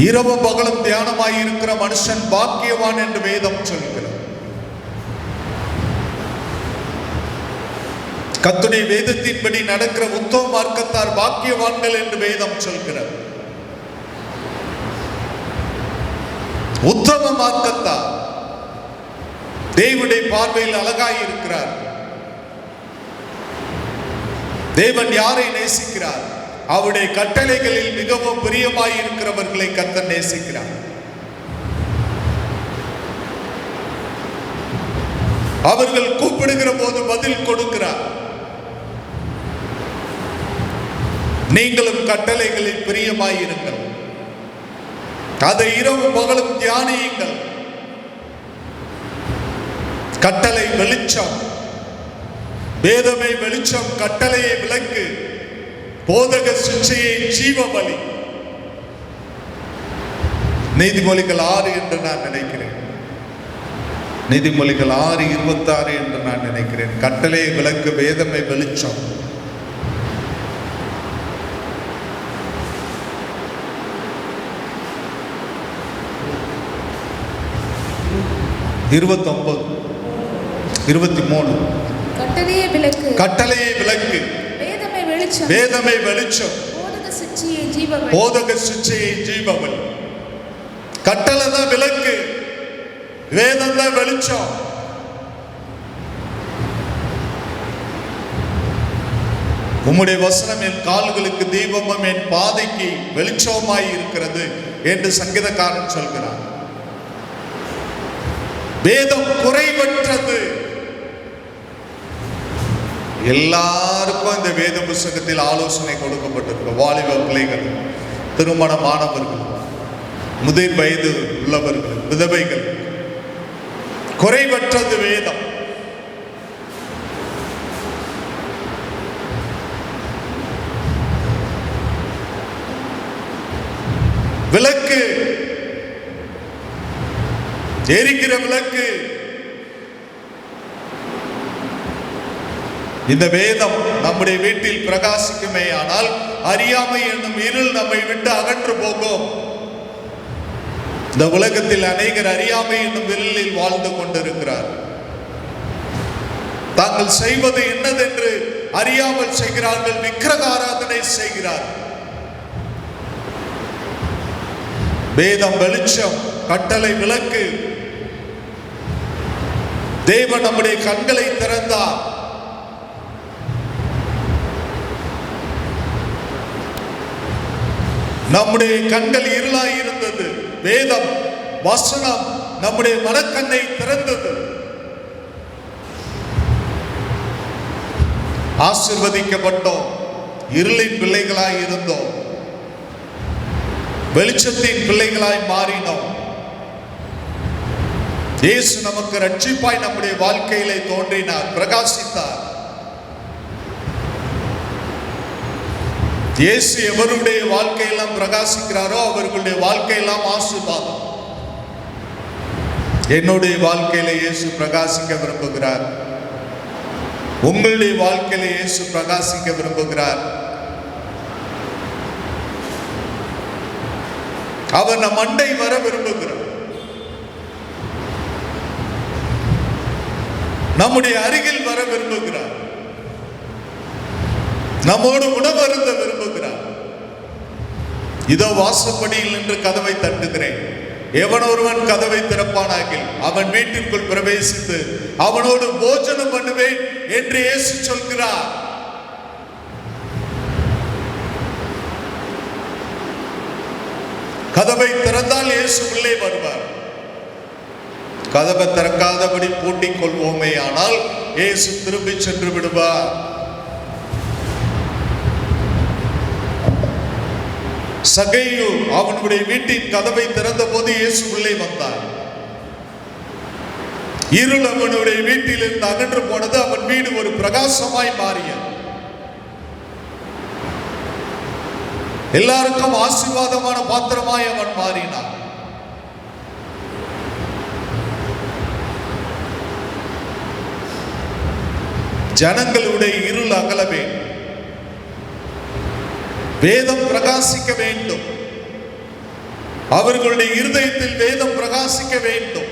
A: இரவு பகலும் தியானமாய் இருக்கிற மனுஷன் பாக்கியவான் என்று வேதம் சொல்கிறது. கர்த்தருடைய வேதத்தின்படி நடக்கிற உத்தம மார்க்கத்தார் பாக்கியவான்கள் என்று வேதம் சொல்கிறது. உத்தம மார்க்கத்தார் தேவனுடைய பார்வையில் அழகாய் இருக்கிறார். தேவன் யாரை நேசிக்கிறார்? அவருடைய கட்டளைகளில் மிகவும் பிரியமாய் இருக்கிறவர்களை கர்த்தர் நேசிக்கிறார். அவர்கள் கூப்பிடுகிற போது பதில் கொடுக்கிறார். நீங்களும் கட்டளைகளில் பிரியமாயிருங்கள், அதை இரவு பகலும் தியானியுங்கள். கட்டளை வெளிச்சம், வேதமே வெளிச்சம், கட்டளையை விளக்கு, போதக சிக்ஷையை ஜீவ பலி. நீதிமொழிகள் 6 என்று நான் நினைக்கிறேன். நீதிமொழிகள் 6:26 என்று நான் நினைக்கிறேன். கட்டளையை விளக்கு, வேதமே வெளிச்சம்.
C: கட்டளையை விளக்கு,
A: கட்டளையை விளக்கு,
C: வேதமே வெளிச்சம்,
A: வேதமே வெளிச்சம்,
C: போதக சிக்ஷையை ஜீவ பலி.
A: போதக சிக்ஷையை ஜீவ பலி. கட்டளை தான் விளக்கு, வேதம் தான் வெளிச்சம். உம்முடைய வசனம் என் கால்களுக்கு தீபமும் என் பாதைக்கு வெளிச்சமாய் இருக்கிறது என்று சங்கீதக்காரன் சொல்கிறார். வேதம் குறைவற்றது. எல்லாருக்கும் இந்த வேத புத்தகத்தில் ஆலோசனை கொடுக்கப்பட்டிருக்கு. வாலிப பிள்ளைகள், திருமணமானவர்கள், முதிர் வயது உள்ளவர்கள், விதவைகள், குறைவற்றது வேதம். விளக்கு, எரிக்கிற விளக்கு. இந்த வேதம் நம்முடைய வீட்டில் பிரகாசிக்குமே ஆனால் அறியாமை என்னும் இருள் நம்மை விட்டு அகன்று போகும். இந்த உலகத்தில் அநேகர் அறியாமை என்னும் இருளில் வாழ்ந்து கொண்டிருக்கிறார். தாங்கள் செய்வது என்னதென்று அறியாமல் செய்கிறார்கள். விக்கிரக ஆராதனை செய்கிறார்கள். வேதம் வெளிச்சம், கட்டளை விளக்கு. தேவன் நம்முடைய கண்களை திறந்தார். நம்முடைய கண்கள் இருளாய் இருந்தது. வேதம் வசனம் நம்முடைய மனக்கண்ணை திறந்தது. ஆசீர்வதிக்கப்பட்டோம். இருளின் பிள்ளைகளாய் இருந்தோம், வெளிச்சத்தின் பிள்ளைகளாய் மாறினோம். இயேசு நமக்கு ரட்சிப்பாய் நம்முடைய வாழ்க்கையிலே தோன்றினார், பிரகாசித்தார். இயேசு எவருடைய வாழ்க்கையெல்லாம் பிரகாசிக்கிறாரோ அவர்களுடைய வாழ்க்கையெல்லாம் ஆசீர்வாதம். என்னுடைய வாழ்க்கையில இயேசு பிரகாசிக்க விரும்புகிறார். உங்களுடைய வாழ்க்கையில இயேசு பிரகாசிக்க விரும்புகிறார். அவர் நம் அண்டை வர விரும்புகிறார். நம்முடைய அருகில் வர விரும்புகிறார். நம்மோடு உணவருந்த விரும்புகிறார். இதோ வாசப்படியில் நின்று கதவை தட்டுகிறேன். எவன் ஒருவன் கதவை திறப்பானாகில் அவன் வீட்டிற்குள் பிரவேசித்து அவனோடு போஜனம் பண்ணுவேன் என்று இயேசு சொல்கிறார். கதவை திறந்தால் இயேசு உள்ளே வருவார். கதவை திறக்காதபடி பூட்டிக் கொள்வோமே ஆனால் இயேசு திரும்பி சென்று விடுவார். சகையு அவனுடைய வீட்டின் கதவை திறந்த போது இயேசு உள்ளே வந்தார். இருள் அவனுடைய வீட்டில் இருந்து அகன்று போனது. அவன் வீடு ஒரு பிரகாசமாய் மாறியது. எல்லாருக்கும் ஆசீர்வாதமான பாத்திரமாய் அவன் மாறினான். ஜனங்களுடைய இருள் அகல வேண்டும். வேதம் பிரகாசிக்க வேண்டும். அவர்களுடைய இருதயத்தில் வேதம் பிரகாசிக்க வேண்டும்.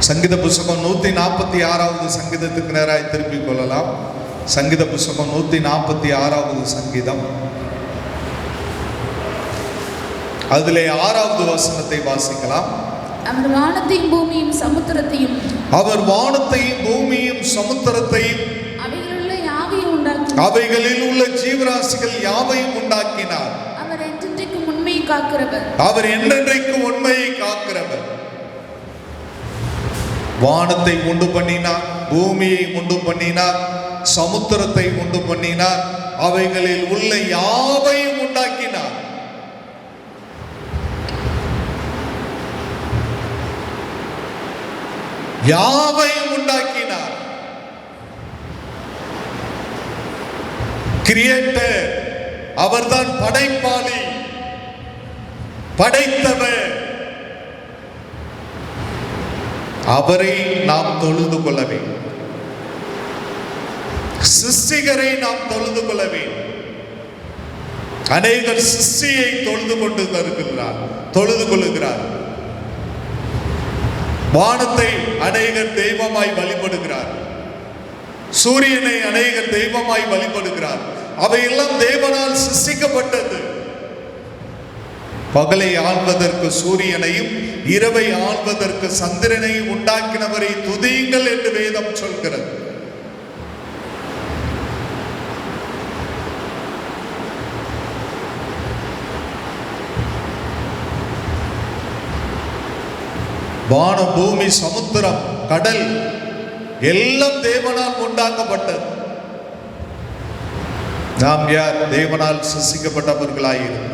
A: சங்கீத புஸ்தகம் 146வது சங்கீதத்துக்கு நேராய் திருப்பிக் கொள்ளலாம். சங்கீத புஸ்தகம் 146வது சங்கீதம், அதிலே 6வது வசனத்தை வாசிக்கலாம்.
C: அவர் வானத்தையும் பூமியும் சமுத்திரத்தையும்
A: அவைகளில் உள்ள ஜீவராசிகள் யாவையும் உண்டாக்கினார்.
C: அவர் என்றென்றைக்கும் உண்மையை காக்கிறவர்.
A: அவர் என்றென்றைக்கும் உண்மையை காக்கிறவர். வானத்தை உண்டு பண்ணினார், பூமியை உண்டு பண்ணினார், சமுத்திரத்தை உண்டு பண்ணினார், அவைகளில் உள்ள யாவையும் உண்டாக்கினார். யாவையும் உண்டாக்கினார். கிரியேட்டர் அவர்தான், படைப்பாளி, படைத்தவர். அவரை நாம் தொழுது கொள்ள வேண்டும். சிருஷ்டிகரை நாம் தொழுது கொள்ள வேண்டும். அநேகர் சிருஷ்டியை தொழுது கொள்ளுகிறார். வானத்தை அநேகர் தெய்வமாய் வழிபடுகிறார். சூரியனை அநேகர் தெய்வமாய் வழிபடுகிறார். அவையெல்லாம் தேவனால் சிருஷ்டிக்கப்பட்டது. பகலை ஆள்வதற்கு சூரியனையும் இரவை ஆள்வதற்கு சந்திரனையும் உண்டாக்கினவரை துதியுங்கள் என்று வேதம் சொல்கிறது. வானம், பூமி, சமுத்திரம், கடல் எல்லாம் தேவனால் உண்டாக்கப்பட்டது. நாம் யார்? தேவனால் சிருஷ்டிக்கப்பட்டவர்களாயிருக்கிறோம்.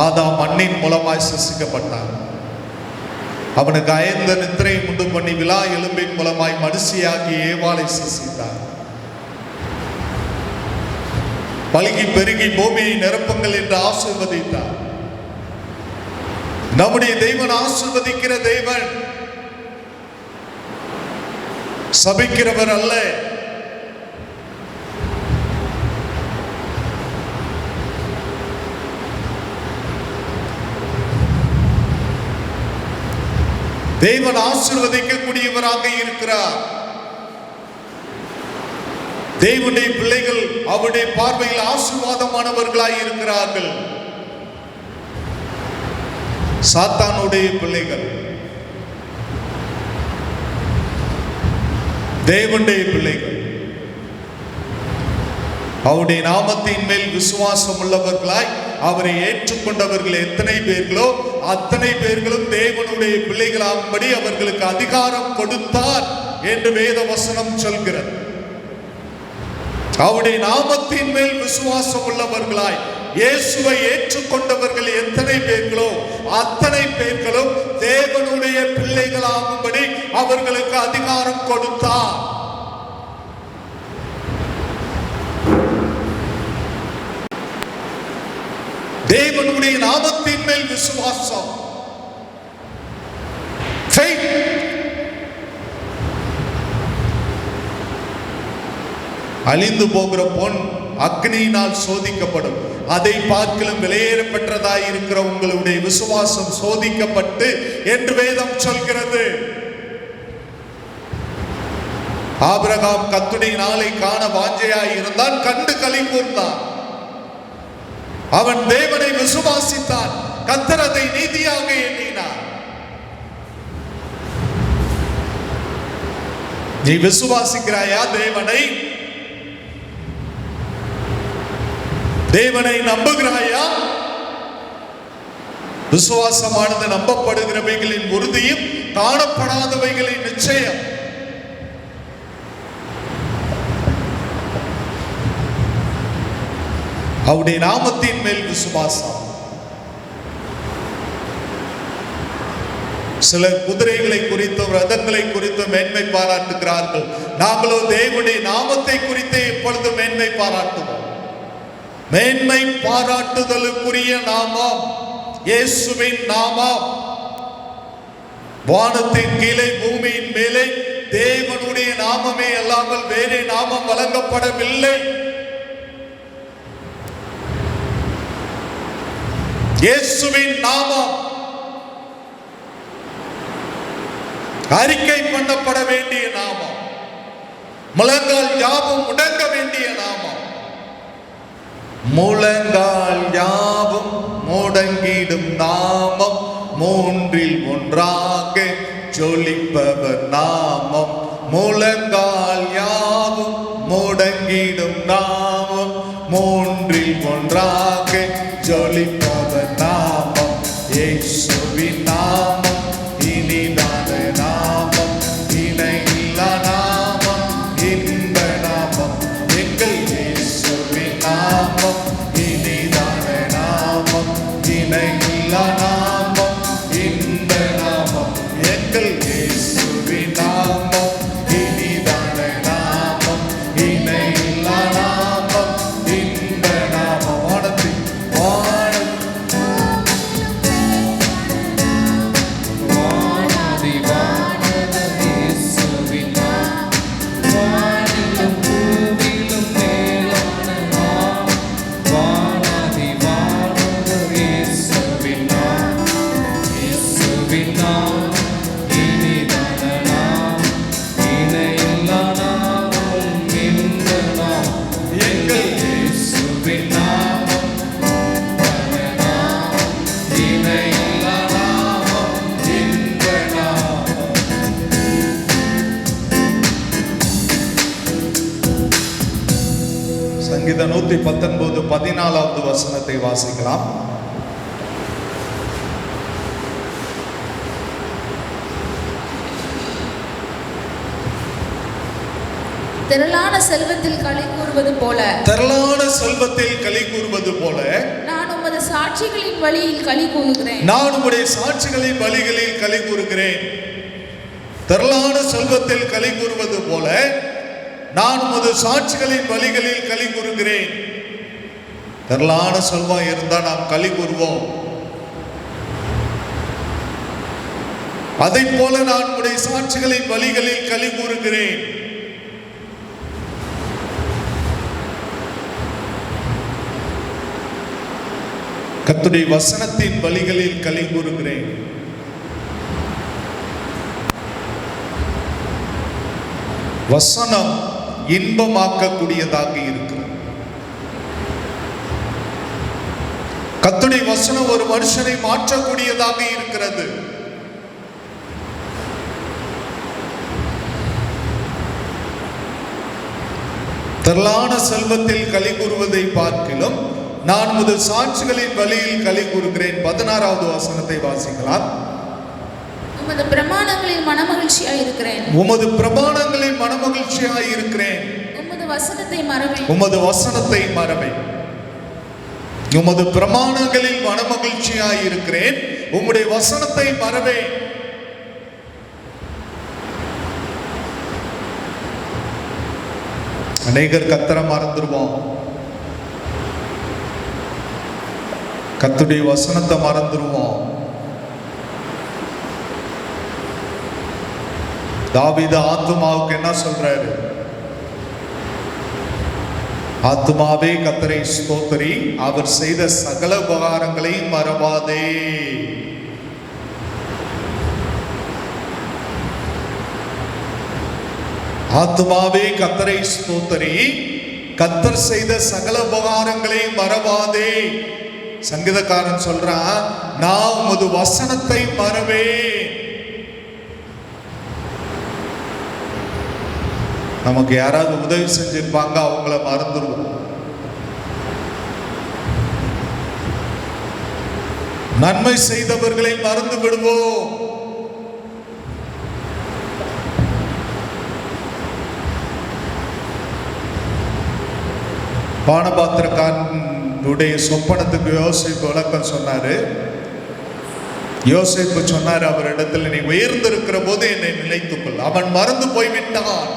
A: ஆதாம் மண்ணின் மூலமாய் சிருஷ்டிக்கப்பட்டான். அவனுக்கு அயர்ந்த நித்திரையை உண்டு பண்ணி விலா எலும்பின் மூலமாய் மனுஷியாகி ஏவாளை சிருஷ்டித்தார். பல்கி பெருகி பூமியை நிரப்புங்கள் என்று ஆசீர்வதித்தார். நம்முடைய தேவன் ஆசீர்வதிக்கிற தேவன், சபிக்கிறவர் அல்ல. தேவன் ஆசீர்வதிக்கக்கூடியவராக இருக்கிறார். தேவனுடைய பிள்ளைகள் அவருடைய பார்வையில் ஆசீர்வாதமானவர்களாய் இருக்கிறார்கள். சாத்தானுடைய பிள்ளைகள் தேவனுடைய பிள்ளைகள் அவருடைய நாமத்தின் மேல் விசுவாசம் உள்ளவர்களாய் அவரை ஏற்றுக்கொண்டவர்கள் எத்தனை பேர்களோ அத்தனை பேர்களும் தேவனுடைய பிள்ளைகளாகும்படி அவர்களுக்கு அதிகாரம் கொடுத்தார் என்று வேத வசனம் சொல்கிறது. அவருடைய நாமத்தின் மேல் விசுவாசம் உள்ளவர்களாய் இயேசுவை ஏற்றுக்கொண்டவர்கள் எத்தனை பேர்களோ அத்தனை பேர்களும் தேவனுடைய பிள்ளைகளாகும்படி அவர்களுக்கு அதிகாரம் கொடுத்தார். தேவனுடைய நாமத்தின் மேல் விசுவாசம், அழிந்து போகிற பொன் அக்னியினால் சோதிக்கப்படும், அதை பார்க்கிலும் விலையேறப்பெற்றதாய் இருக்கிற உங்களுடைய விசுவாசம் சோதிக்கப்பட்டு என்று வேதம் சொல்கிறது. ஆபிரகாம் கர்த்தருடைய நாளை காண வாஞ்சையாய் இருந்தான், கண்டு களி கூர்ந்தான். அவன் தேவனை விசுவாசித்தான், கர்த்தர் அதை நீதியாக எண்ணினார். நீ விசுவாசிக்கிறாயா? தேவனை நம்புகிறாயா? விசுவாசமானது நம்பப்படுகிறவைகளின் உறுதியும் காணப்படாதவைகளின் நிச்சயம். அவருடைய நாமத்தின் மேல் விசுவாசம். சிலர் குதிரைகளை குறித்தும் ரதங்களை குறித்தும் மேன்மை பாராட்டுகிறார்கள். நாங்களோ தேவனுடைய நாமத்தை குறித்து எப்பொழுது மேன்மை பாராட்டுவோம். மேன்மை பாராட்டுதலுக்குரிய நாமம் இயேசுவின் நாமம். வானத்தின் கீழே பூமியின் மேலே தேவனுடைய நாமமே அல்லாமல் வேறே நாமம் வழங்கப்படவில்லை. இயேசுவின் நாமம் அறிக்கை பண்ணப்பட வேண்டிய நாமம், முழங்கால் யாவும் முடங்க வேண்டிய நாமம். முழங்கால் யாவும் முடங்கிடும் நாமம், மூன்றில் ஒன்றாக ஜொலிப்பவர் நாமம். முழங்கால் யாவும் முடங்கிடும் நாமம், மூன்றில் ஒன்றாக ஜொலிப்பவர் நாமம். இயேசுவின் நாமம் இனிதான நாமம், இணையில்லா நாமம், இன்ப நாமம். எங்கள் இயேசுவின் நாமம் இனிதான நாமம், இணையில்லா நாமம், இன்ப நாமம். எங்கள் இயேசுவின் நாமம் இனிதான நாமம், இணையில்லா நாமம், இன்ப நாமம். வானத்தில் 119 14வது வசனத்தை வாசிக்கலாம்.
C: திரளான செல்வத்தில் களி கூறுவது போல,
A: திரளான செல்வத்தில் களி கூறுவது போல
C: நான் உமது சாட்சிகளின் வழியில் களி கூறுகிறேன்.
A: நான் உம்முடைய சாட்சிகளின் வழிகளில் களி கூறுகிறேன். திரளான செல்வத்தில் களி கூறுவது போல நான் உமது சாட்சிகளின் வழிகளில் களி கூறுகிறேன். திரளான செல்வம் இருந்தா நாம் களி கூறுவோம். அதை போல நான் உம்முடைய சாட்சிகளின் வழிகளில் களி கூறுகிறேன். கர்த்தருடைய வசனத்தின் வழிகளில் களி கூறுகிறேன். வசனம் இன்பமாக்கக்கூடியதாக இருக்கிறது. கர்த்தருடைய வசனம் ஒரு மனுஷனை மாற்றக்கூடியதாக இருக்கிறது. திரளான செல்வத்தில் களி கூறுவதை பார்க்கிலும் நான் உமது சாட்சிகளின் வழியில் களி கூறுகிறேன். 16வது வசனத்தை வாசிக்கலாம்.
C: உமது பிரமாணங்களில் மனமகிழ்ச்சியாய் இருக்கிறேன்.
A: உமது பிரமாணங்களில் மனமகிழ்ச்சியாய் இருக்கிறேன்.
C: உமது வசனத்தை மறவேன்.
A: உமது வசனத்தை மறவேன். உமது பிரமாணங்களில் மனமகிழ்ச்சியாய் இருக்கிறேன். உம்முடைய வசனத்தை மறவேன். அநேகர் கர்த்தரை மறந்துடுவோம். கர்த்தருடைய வசனத்தை மறந்துடுவோம். தாவீது ஆத்துமாவுக்கு என்ன சொல்றாரு? ஆத்துமாவே கர்த்தரை ஸ்தோத்திரி, அவர் செய்த சகல உபகாரங்களையும் மறவாதே. ஆத்துமாவே கர்த்தரை ஸ்தோத்திரி, கர்த்தர் செய்த சகல உபகாரங்களையும் மறவாதே. சங்கீதக்காரன் சொல்றான், நான் உமது வசனத்தை மறவேன். நமக்கு யாராவது உதவி செஞ்சிருப்பாங்க, அவங்கள மறந்துடுவோம். நன்மை செய்தவர்களை மறந்து விடுவோம். பானபாத்திரக்காரனுடைய சொப்பனத்துக்கு யோசேப்பு விளக்கம் சொன்னாரு. யோசேப்பு சொன்னார் அவரிடத்தில், நீ உயர்ந்திருக்கிற போது என்னை நினைத்துக்கொள். அவன் மறந்து போய்விட்டான்.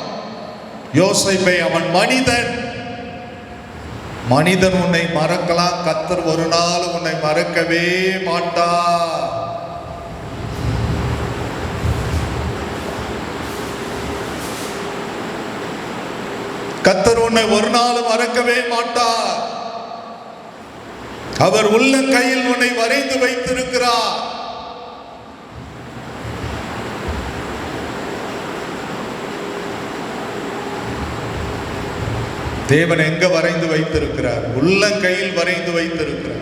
A: யோசேப்பை, அவன் மனிதன். மனிதன் உன்னை மறக்கலாம், கர்த்தர் ஒரு நாள் உன்னை மறக்கவே மாட்டார். கர்த்தர் உன்னை ஒரு நாள் மறக்கவே மாட்டார். அவர் உள்ள கையில் உன்னை வரைந்து வைத்திருக்கிறார். தேவன் எங்க வரைந்து வைத்திருக்கிறார்? உள்ள கையில் வரைந்து வைத்திருக்கிறார்.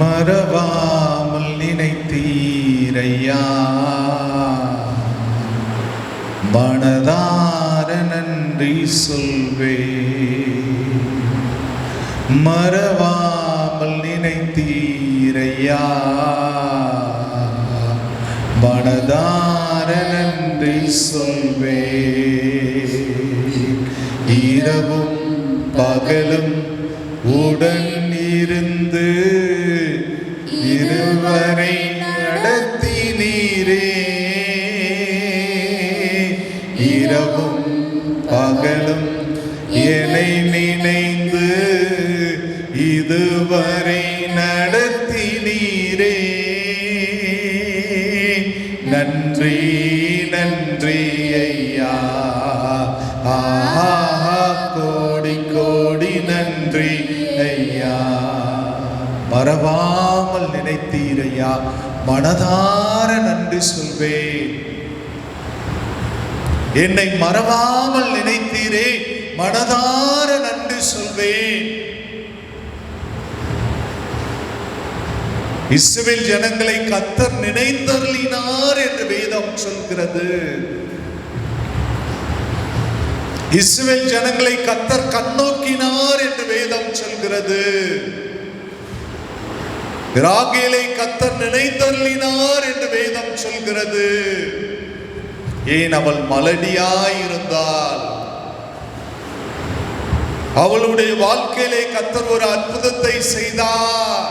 A: மறவாமல் நினைத்தீரையா, மனதார நன்றி சொல்வே. மறவாமல் நினைத்தீரையா, மனதார நன்றி சொல்வே. இரவும் பகலும் உடன் இருந்து இருவரை நடத்தினீரே. இரவும் பகலும் என்னை நினைந்து இதுவரை நடத்தினீரே. நன்றி நன்றி ஐயா, ஆஹா கோடி கோடி நன்றி ஐயா. மறவாமல் நினைத்தீரையா, மனதார நன்றி சொல்வேன். என்னை மறவாமல் நினைத்தீரே, மனதார நன்றி சொல்வேன். இஸ்ரவேல் ஜனங்களை கர்த்தர் நினைத்தருளினார் என்று வேதம் சொல்கிறது. இஸ்ரவேல் ஜனங்களை கர்த்தர் கண்ணோக்கினார் என்று வேதம் சொல்கிறது. ராகேலை கர்த்தர் நினைத்தருளினார் என்று வேதம் சொல்கிறது. ஏன்? அவள் மலடியாயிருந்தாள். அவளுடைய வாழ்க்கையிலே கர்த்தர் ஒரு அற்புதத்தை செய்தார்.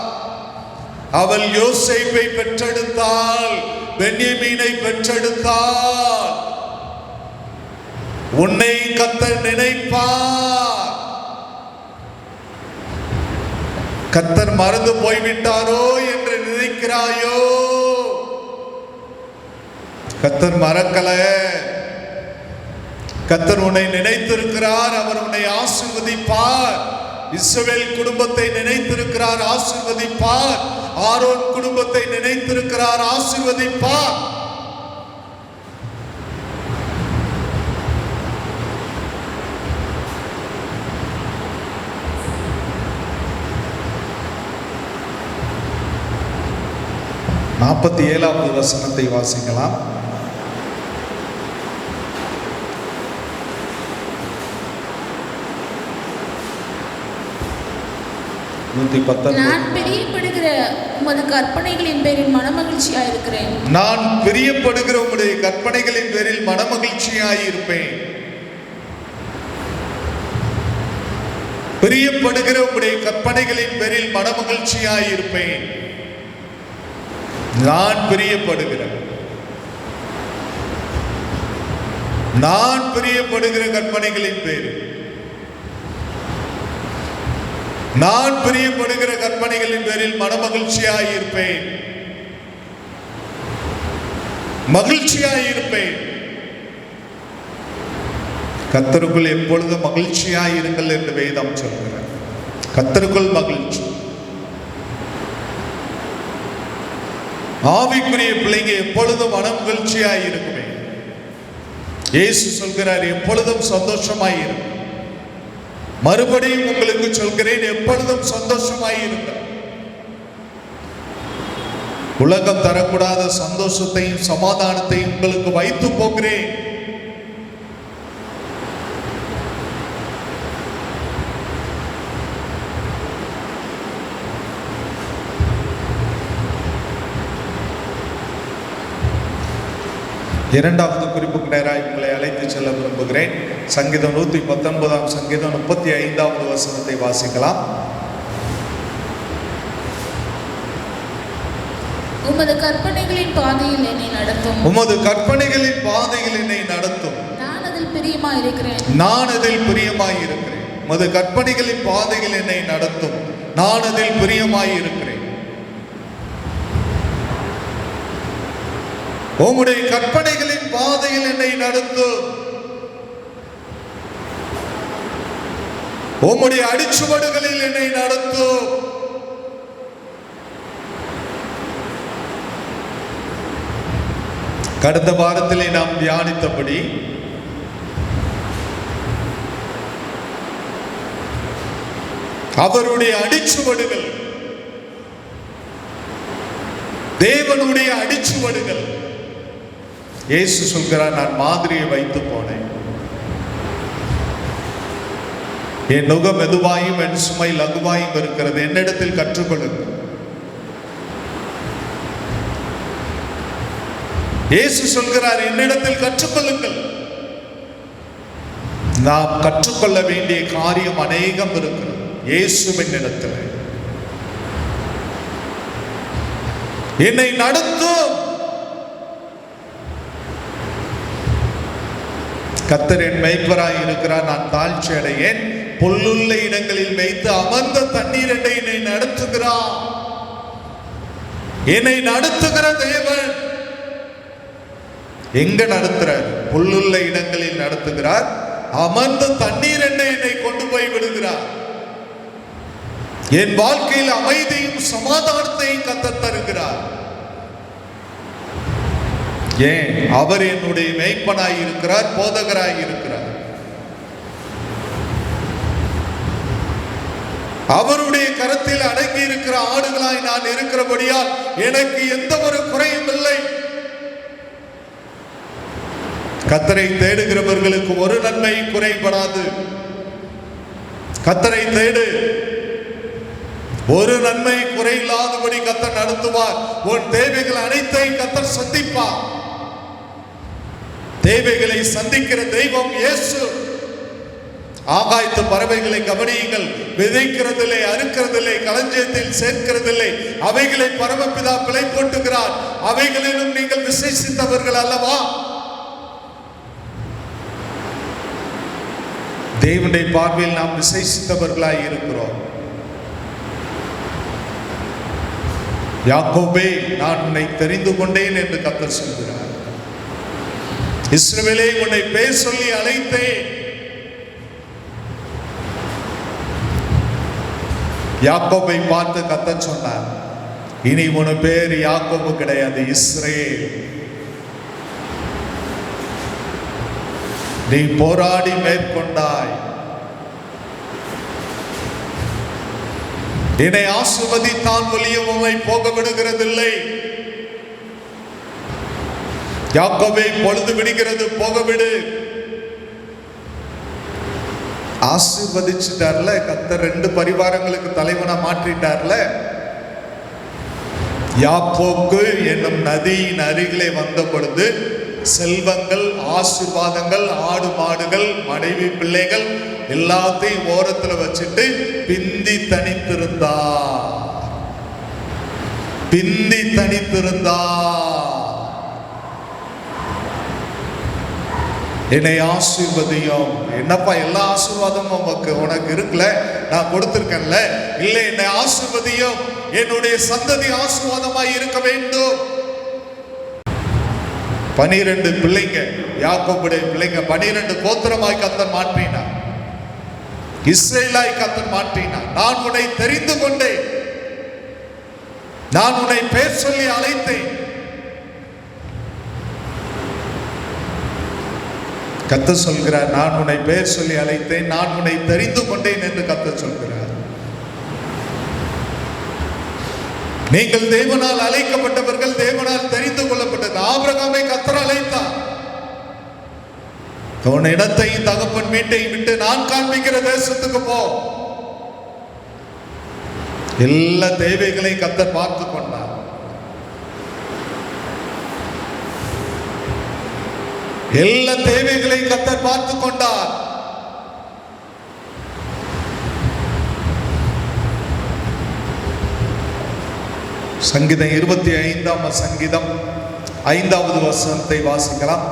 A: அவள் யோசேப்பை பெற்றெடுத்தாள், பென்யமீனை பெற்றெடுத்தாள். உன்னை கர்த்தர் நினைப்பார். கர்த்தர் மறந்து போய்விட்டாரோ என்று நினைக்கிறாயோ? கர்த்தர் மறக்கல. கர்த்தர் உன்னை நினைத்திருக்கிறார். அவர் உன்னை ஆசீர்வதிப்பார். இஸ்ரவேல் குடும்பத்தை நினைத்திருக்கிறார், ஆசீர்வதிப்பார். ஆரோன் குடும்பத்தை நினைத்திருக்கிறார், ஆசீர்வதிப்பார். நாற்பத்தி 47வது வசனத்தை வாசிக்கலாம். 119.
C: நான் பிரியப்படுகிற உமது கற்பனைகளின் பேரில் மனமகிழ்ச்சியாயிருக்கிறேன்.
A: நான் பிரியப்படுகிற உம்முடைய கற்பனைகளின் பேரில் மனமகிழ்ச்சியாயிருப்பேன். பிரியப்படுகிற உம்முடைய கற்பனைகளின் பேரில் மனமகிழ்ச்சியாயிருப்பேன். நான் பிரியப்படுகிற கற்பனைகளின் பேரில், நான் பிரியப்படுகிற கற்பனைகளின் பேரில் மனமகிழ்ச்சியாயிருப்பேன், மகிழ்ச்சியாயிருப்பேன். கர்த்தருக்குள் எப்பொழுதும் மகிழ்ச்சியாயிருங்கள் என்று வேதம் சொல்கிறார். கர்த்தருக்குள் மகிழ்ச்சி. ஆவிக்குரிய பிள்ளைங்க எப்பொழுதும் மனமகிழ்ச்சியாயிருக்குமே. இயேசு சொல்கிறார், எப்பொழுதும் சந்தோஷமாயிருக்கும். மறுபடியும் உங்களுக்கு சொல்கிறேன், எப்பொழுதும் சந்தோஷமாயிருங்கள். உலகம் தரக்கூடாத சந்தோஷத்தையும் சமாதானத்தையும் உங்களுக்கு வைத்து போகிறேன். இரண்டாவது குறிப்புக்கு நேராக உங்களை அழைத்து செல்ல விரும்புகிறேன். சங்கீதம் 119 சங்கீதம் 35வது வசனத்தை வாசிக்கலாம்.
C: உமது கற்பனைகளின் பாதையில் என்னை நடத்தும்.
A: உமது கற்பனைகளின் பாதையில் என்னை நடத்தும்.
C: நான் அதில் பிரியமாயிருக்கிறேன்.
A: நான் அதில் பிரியமாயிருக்கிறேன். உமது கற்பனைகளின் பாதையில் என்னை நடத்தும். நான் அதில் பிரியமாயிருக்கிறேன். உம்முடைய கற்பனைகளின் பாதையில் என்னை நடத்தும். உம்முடைய அடிச்சுவடுகளில் என்னை நடத்தும். கடந்த வாரத்திலே நாம் தியானித்தபடி அவருடைய அடிச்சுவடுகள், தேவனுடைய அடிச்சுவடுகள். இயேசு சொல்கிறார், நான் மாதிரியை வைத்து போனேன். என் நுகம் மெதுவாயும் என் சுமை லகுவாயும் இருக்கிறது. என்னிடத்தில் கற்றுக்கொள்ளுங்கள். இயேசு சொல்கிறார், என்னிடத்தில் கற்றுக்கொள்ளுங்கள். நாம் கற்றுக்கொள்ள வேண்டிய காரியம் அநேகம் இருக்கிறது. இயேசுவின் இடத்தில் என்னை நடத்தும். கர்த்தர் என் மேய்ப்பராய் இருக்கிறார், நான் தாழ்ச்சி அடையேன். புல்லுள்ள இடங்களில் மேய்த்து அமர்ந்த தண்ணீர் என்னை நடத்துகிறார். என்னை நடத்துகிற தேவன் எங்க நடத்துறார்? புல்லுள்ள இடங்களில் நடத்துகிறார். அமர்ந்த தண்ணீர் என்னை கொண்டு போய் விடுகிறார். என் வாழ்க்கையில் அமைதியும் சமாதானத்தையும் கர்த்தர் தருகிறார். ஏன்? அவர் என்னுடைய மேய்ப்பனாய் இருக்கிறார், போதகராய் இருக்கிறார். அவருடைய கரத்தில் அடங்கி இருக்கிற ஆடுகளாய் நான் இருக்கிறபடியால் எனக்கு எந்த ஒரு குறையும் இல்லை. கர்த்தரை தேடுகிறவர்களுக்கு ஒரு நன்மை குறைபடாது. கர்த்தரை தேடு, ஒரு நன்மை குறையில்லாதபடி கர்த்தர் நடத்துவார். உன் தேவைகள் அனைத்தையும் கர்த்தர் சந்திப்பார். தேவைகளை சந்திக்கிற தெய்வம் இயேசு. ஆகாயத்து பறவைகளை கவனியுங்கள், விதைக்கிறதில்லை, அறுக்கிறதில்லை, களஞ்சியத்தில் சேர்க்கிறதில்லை, அவைகளை பரமபிதா பிழை போட்டுகிறார். அவைகளிலும் நீங்கள் விசேஷித்தவர்கள் அல்லவா? தேவனுடைய பார்வையில் நாம் விசேஷித்தவர்களாய் இருக்கிறோம். யாக்கோபே, நான் உன்னை தெரிந்து கொண்டேன் என்று கர்த்தர் சொல்கிறார். இஸ்ரவேலே, உன்னை பேர் சொல்லி அழைத்தேன். யாக்கோபை பார்த்து கர்த்தர் சொன்னார், இனி உன் பேர் யாக்கோபு கிடையாது, இஸ்ரவேல். நீ போராடி மேற்கொண்டாய். என்னை ஆசீர்வதித்தான் ஒழிய உம்மை போக விடுகிறதில்லை. யாக்கோபை பொழுது விடுகிறது, போக விடு. ஆசீர்வதிச்சுட்டார்ல கர்த்தர், 2 பரிவாரங்களுக்கு தலைவனா மாற்றிட்டார்ல. யாப்போக்கு என்னும் நதியின் அருகிலே வந்த பொழுது செல்வங்கள், ஆசீர்வாதங்கள், ஆடு மாடுகள், மனைவி பிள்ளைகள் எல்லாத்தையும் ஓரத்துல வச்சுட்டு பிந்தி தனித்திருந்தா. என்னை ஆசீர்வதியும். என்னப்பா எல்லா ஆசீர்வாதமும் உனக்கு இருக்குல்ல, நான் கொடுத்திருக்கேன்ல. இல்லை, என்னை ஆசீர்வதியும், என்னுடைய சந்ததி ஆசீர்வாதமாய் இருக்க வேண்டும். 12 பிள்ளைங்க, யாக்கோபுடைய பிள்ளைங்க 12 கோத்திரமாய் கர்த்தர் மாற்றினார். இஸ்ரவேலாய் கர்த்தர் மாற்றினார். நான் உன்னை தெரிந்து கொண்டேன், நான் உன்னை பேர் சொல்லி அழைத்தேன். கர்த்தர் சொல்கிறார், நான் உன்னை பேர் சொல்லி அழைத்தேன், நான் உன்னை தெரிந்து கொண்டேன் என்று கர்த்தர் சொல்கிறார். நீங்கள் தேவனால் அழைக்கப்பட்டவர்கள், தேவனால் தெரிந்து கொள்ளப்பட்டது. ஆபிரகாமை கர்த்தர் அழைத்தார். உன் இடத்தையும் தகப்பன் வீட்டையும் விட்டு நான் காண்பிக்கிற தேசத்துக்கு போ. எல்லா தேவைகளையும் கர்த்தர் பார்த்து கொண்டார். எல்லா தேவைகளையும் கர்த்தர் பார்த்து கொண்டார். சங்கீதம் 25ஆம் சங்கீதம் 5வது வசனத்தை வாசிக்கலாம்.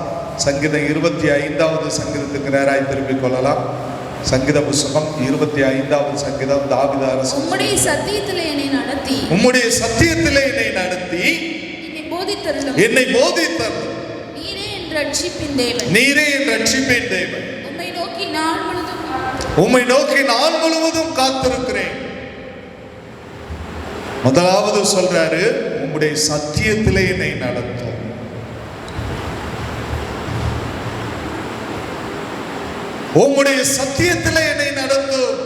A: சங்கீதம் 25வது சங்கீதத்துக்கு நேராய் திரும்பிக் கொள்ளலாம். சங்கீத புஸ்தகம் 25வது சங்கீதம். தாவீது அரசன்,
C: உம்முடைய சத்தியத்திலே என்னை நடத்தி,
A: உம்முடைய சத்தியத்திலே என்னை நடத்தி, என்னை போதித்தருளும்.
C: நீரே என் ரட்சிப்பின் தேவன்,
A: நீரே என் ரட்சிப்பின் தேவன்.
C: உம்மை நோக்கி நாள்
A: முழுவதும் காத்திருக்கிறேன். முதலாவது சொல்றாரு, உம்முடைய சத்தியத்திலே என்னை நடத்தும். உம்முடைய சத்தியத்திலே என்னை நடத்தும்.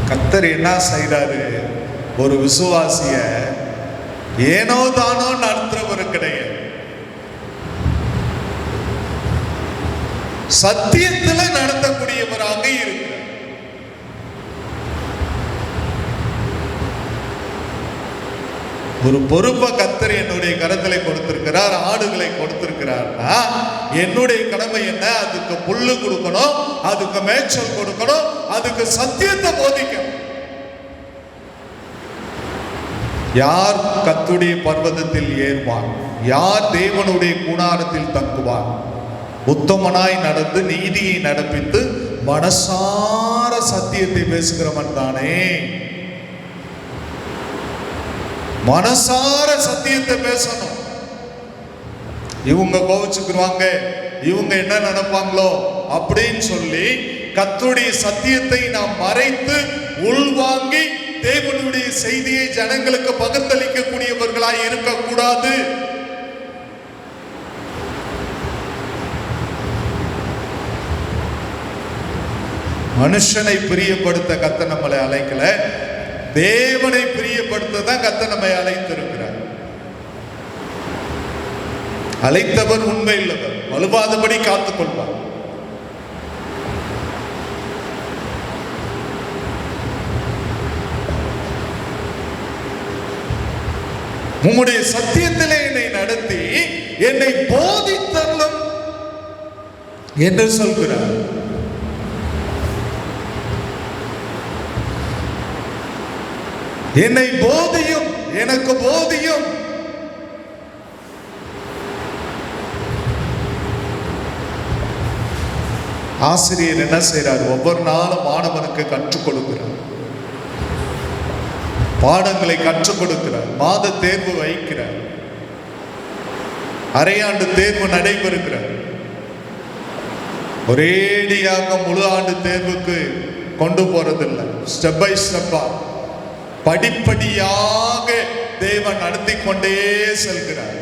A: கர்த்தர் என்ன செய்றாரு? ஒரு விசுவாசிய ஏனோ தானோ நடத்துறவர் கிடையாது. சத்தியத்துல நடத்தக்கூடியவராக இருக்கிறார். ஒரு பொறுப்பை கர்த்தர் என்னுடைய கரத்திலே கொடுத்திருக்கிறார், ஆடுகளை கொடுத்திருக்கிறார்னா என்னுடைய கடமை என்ன? அதுக்கு புல்லு கொடுக்கணும், அதுக்கு மேய்ச்சல் கொடுக்கணும், அதுக்கு சத்தியத்தை போதிக்கணும். யார் கர்த்தருடைய பர்வதத்தில் ஏறுவான்? யார் தேவனுடைய கூடாரத்தில் தங்குவான்? உத்தமனாய் நடந்து நீதியை நடப்பித்து மனசார சத்தியத்தை பேசுகிறவன் தானே. மனசார சத்தியத்தை பேசணும். இவங்க கோவிச்சுக்குவாங்க, இவங்க என்ன நினைப்பாங்களோ அப்படின்னு சொல்லி கர்த்தருடைய சத்தியத்தை நாம் மறைத்து உள்வாங்கி தேவனுடைய செய்தியை ஜனங்களுக்கு பகிர்ந்தளிக்கக்கூடியவர்களாய் இருக்கக்கூடாது. மனுஷனை பிரியப்படுத்த கர்த்தர் நம்மளை அழைக்கல, தேவனை பிரியப்படுத்த தான் கர்த்தர் நம்மை அழைத்திருக்கிறார். அழைத்தவர் உண்மை இல்லவர், வலுவாதபடி காத்துக் கொள்வார். உம்முடைய சத்தியத்திலே என்னை நடத்தி என்னை போதித்தருளும் என்று சொல்கிறார். என்னை போதியும், எனக்கு போதியும். ஆசிரியர் என்ன செய்றார்? ஒவ்வொரு நாளும் மாணவனுக்கு கற்றுக் கொடுக்கிறார், பாடங்களை கற்றுக் கொடுக்கிறார், மாத தேர்வு வைக்கிறார், அரையாண்டு தேர்வு நடைபெறுகிறார். ஒரேடியாக முழு ஆண்டு தேர்வுக்கு கொண்டு போறதில்லை, ஸ்டெப் பை ஸ்டெப்பா படிப்படியாக தேவன் நடத்தி கொண்டே செல்கிறார்.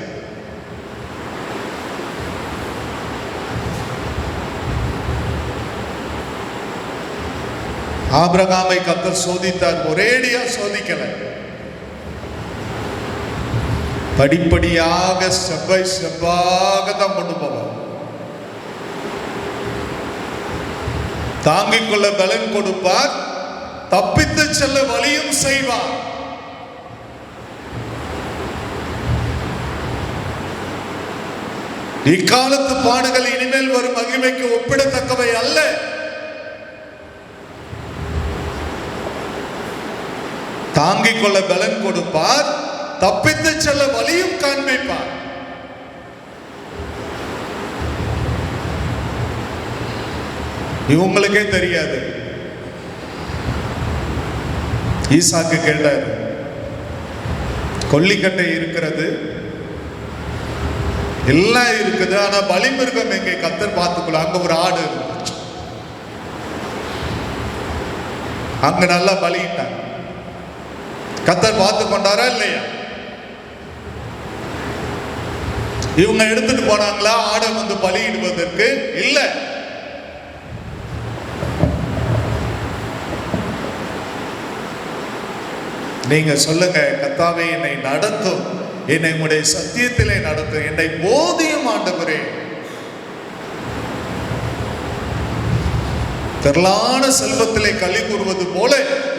A: ஆபிரகாமை கர்த்தர் சோதித்தார், ஒரேடியா சோதிக்கல, படிப்படியாக ஸ்டெப் பை ஸ்டெப்பாக தான் கொண்டு போவார். தாங்கிக் கொள்ள பலன் கொடுப்பார், தப்பித்து செல்ல வழியும் செய்வார். இக்காலத்து பாடுகள் இனிமேல் வரும் மகிமைக்கு ஒப்பிடத்தக்கவை அல்ல. தாங்கிக் கொள்ள பலன் கொடுப்பார், தப்பித்து செல்ல வழியும் காண்பிப்பார். இவங்களுக்கே தெரியாது. ஈசாக்கு கேட்டார், கொல்லிக்கட்டை இருக்கிறது, எல்லாம் இருக்குது, ஆனா பலிமிருகம் எங்கே? கர்த்தர் பார்த்துக்கொள்ள. அங்க ஒரு ஆடு இருந்துச்சு, அங்க நல்லா பலிட்டாங்க. கர்த்தர் பார்த்து கொண்டாரா இல்லையா? இவங்க எடுத்துட்டு போனாங்களா ஆடை வந்து பலியிடுவதற்கு? இல்ல. நீங்க சொல்லுங்க, கர்த்தாவே என்னை நடத்தும், என்னை உம்முடைய சத்தியத்திலே நடத்தும், என்னை போதியும் ஆண்டவரே. திரளான செல்வத்திலே களி கூறுவது போல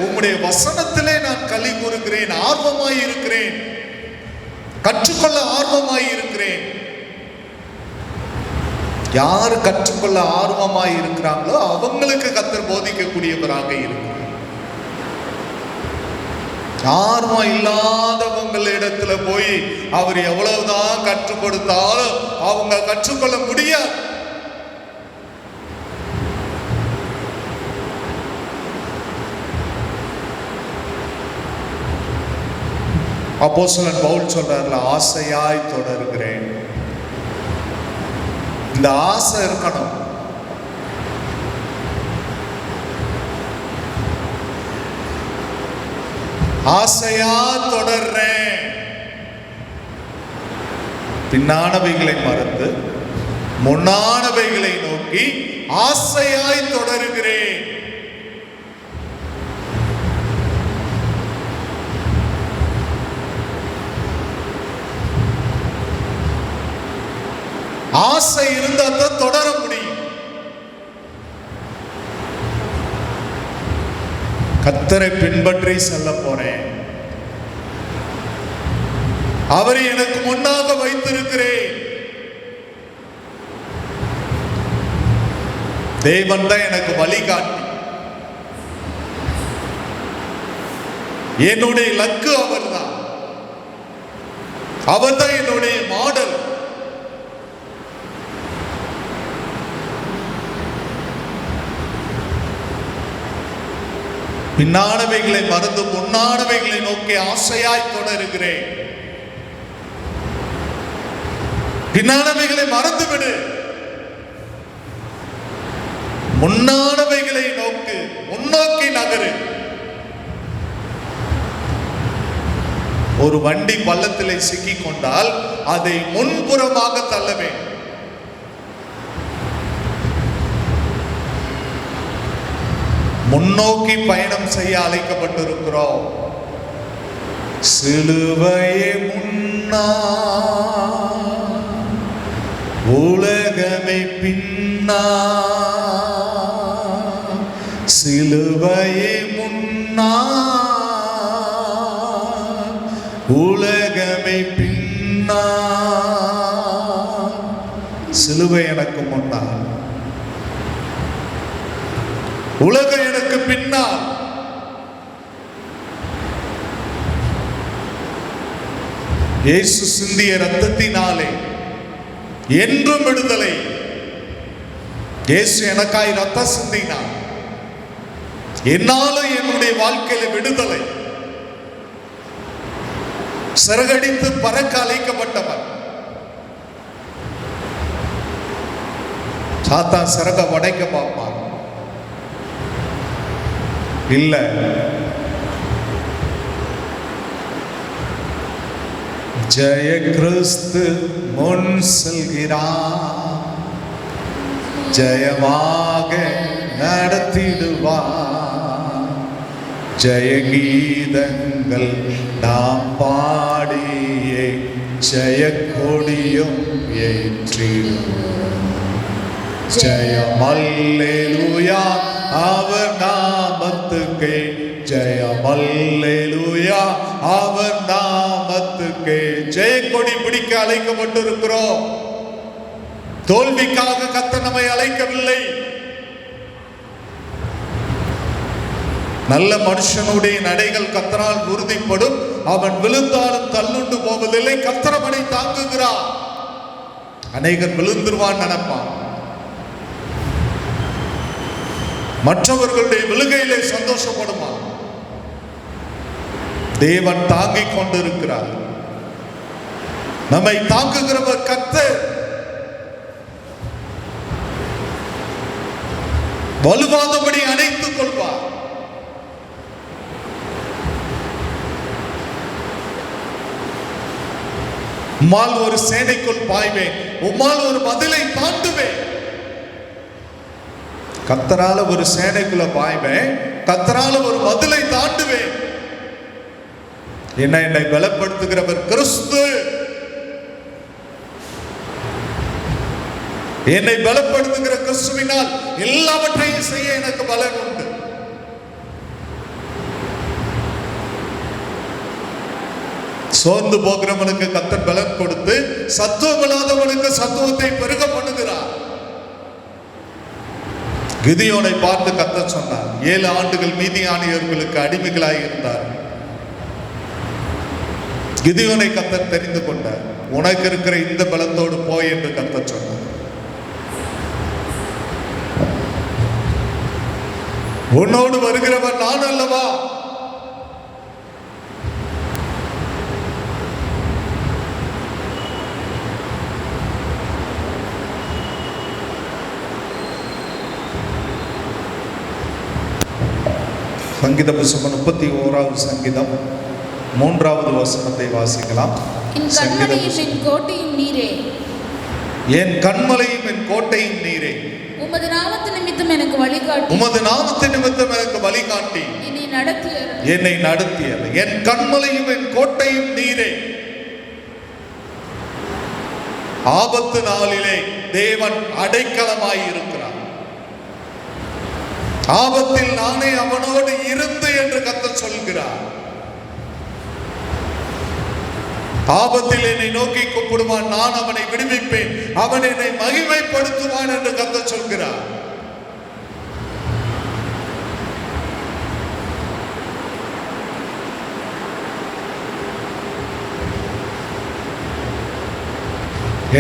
A: உம்முடைய வசனத்திலே நான் களி கூறுகிறேன், ஆர்வமாய் இருக்கிறேன், கற்றுக்கொள்ள ஆர்வமாய் இருக்கிறேன். யார் கற்றுக்கொள்ள ஆர்வமாய் இருக்கிறாங்களோ அவங்களுக்கு கர்த்தர் போதிக்கக்கூடியவராக இருக்கிறார். ஆர்வம் இல்லாதவங்களிடத்துல போய் அவர் எவ்வளவுதான் கற்றுக் கொடுத்தாலும் அவங்க கற்றுக்கொள்ள முடியாது. அப்போஸ்தலன் பவுல் சொல்றாருல, ஆசையாய் தொடர்கிறேன். இந்த ஆசை இருக்கணும். ஆசையா தொடர்றேன், பின்னானவைகளை மறந்து முன்னானவைகளை நோக்கி ஆசையாய் தொடருகிறேன். ஆசை இருந்தா தான் தொடர முடியும். கர்த்தரை பின்பற்றி செல்ல போறேன், அவரை எனக்கு முன்னாக வைத்திருக்கிறேன். தேவன் தான் எனக்கு வழிகாட்டி, என்னுடைய லக்கு அவர்தான், அவர்தான் என்னுடைய மாடல். பின்னானவைகளை மறந்து முன்னானவைகளை நோக்கி ஆசையாய் தொடருகிறேன். பின்னானவைகளை மறந்துவிடு, முன்னானவைகளை நோக்கு, முன்னோக்கி நகரு. ஒரு வண்டி பள்ளத்திலே சிக்கிக் கொண்டால் அதை முன்புறமாக தள்ள வேண்டும். முன்னோக்கி பயணம் செய்ய அழைக்கப்பட்டிருக்கிறோம். சிலுவையே முன்னா, உலகமே பின்னா. சிலுவையே முன்னா, உலகமே பின்னா. சிலுவை எனக்கு முன்னால், உலகம் எனக்கு பின்னால். இயேசு சிந்திய இரத்தத்தினாலே என்றும் விடுதலை. இயேசு எனக்காய் ரத்தம் சிந்தினார், என்னாலும் என்னுடைய வாழ்க்கையில விடுதலை. சிறகடித்து பறக்க அழைக்கப்பட்டவர். சாத்தான் சிறக உடைக்க பார்ப்பான், இல்ல. ஜெய கிறிஸ்து முன் செல்கிறார், ஜெயமாக நடத்திடுவார். ஜெய கீதங்கள் நாம் பாடியே ஜெய கொடியும் ஏற்றிடுவோம். ஜெயம் அல்லேலூயா அவர் நாமத்துக்கே, ஜெயம் அல்லேலூயா அவர் நாமத்துக்கே. ஜெயக்கொடி பிடிக்க அழைக்கப்பட்டிருக்கிறோம். தோல்விக்காக கர்த்தர் நம்மை அழைக்கவில்லை. நல்ல மனுஷனுடைய நடைகள் கர்த்தரால் உறுதிப்படும், அவன் விழுந்தாலும் தள்ளுண்டு போவதில்லை. கர்த்தர் அவனை தாங்குகிறார். அநேகர் விழுந்துருவான் நினைப்பான், மற்றவர்களுடைய விழுகையிலே சந்தோஷப்படுவான். தேவன் தாங்கிக் கொண்டிருக்கிறார். நம்மை தாங்குகிறவர் கர்த்தர். வலுவாதபடி அணைத்துக் கொள்வார். உம்மால் ஒரு சேனைக்குள் பாய்வேன், உம்மால் ஒரு மதிலை தாண்டுவேன். கர்த்தரால ஒரு சேனைக்குள்ள பாய்வேன், கர்த்தரால ஒரு மதிலை தாண்டுவேன். என்னை பலப்படுத்துகிறவர் கிறிஸ்து. என்னை பலப்படுத்துகிற கிறிஸ்துவினால் எல்லாவற்றையும் செய்ய எனக்கு பலன் உண்டு. சோர்ந்து போகிறவனுக்கு கர்த்தர் பலன் கொடுத்து, சத்துவம் இல்லாதவனுக்கு சத்துவத்தை பெருக பண்ணுகிறார். கிதியோனை பார்த்து கர்த்தர் சொன்னார், 7 ஆண்டுகள் மீதியானியர்களுக்கு அடிமைகளாய் இருந்தார். கிதியோனை கர்த்தர் தெரிந்து கொண்டார். உனக்கு இருக்கிற இந்த பலத்தோடு போய் என்று கர்த்தர் சொன்னார். உன்னோடு வருகிறவர் நான் அல்லவா? சங்கீத புத்தகம் 31வது சங்கீதம் 3வது வசனத்தை வாசிக்கலாம்.
C: என் கண்மலையும் என் கோட்டையும் நீரே,
A: என் கண்மலையும் என் கோட்டையும் நீரே.
C: உமது நாமத்து நிமித்தம் எனக்கு வழிகாட்டி,
A: உமது நாமத்து நிமித்தம் எனக்கு வழிகாட்டி என்னை நடத்தியது. என் கண்மலையும் என் கோட்டையும் நீரே. ஆபத்து நாளிலே தேவன் அடைக்கலமாய் இருக்கிறார். ஆபத்தில் நானே அவனோடு இருந்து என்று கர்த்தர் சொல்கிறார். ஆபத்தில் என்னை நோக்கி கூப்பிடுவான், நான் அவனை விடுவிப்பேன், அவன் என்னை மகிமைப்படுத்துவான் என்று கர்த்தர் சொல்கிறார்.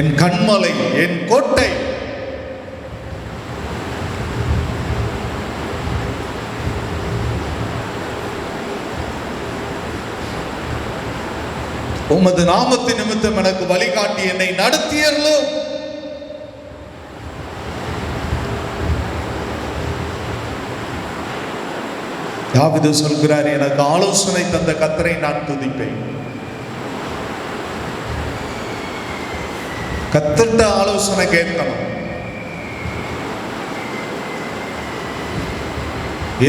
A: என் கண்மலை, என் கோட்டை. உமது நாமத்தின் நிமித்தம் எனக்கு வழிகாட்டி என்னை நடத்தியர்களோ. தாவீது சொல்கிறார், எனக்கு ஆலோசனை தந்த கர்த்தரை நான் துதிப்பேன். கர்த்தர்ட்ட ஆலோசனை கேட்கணும்.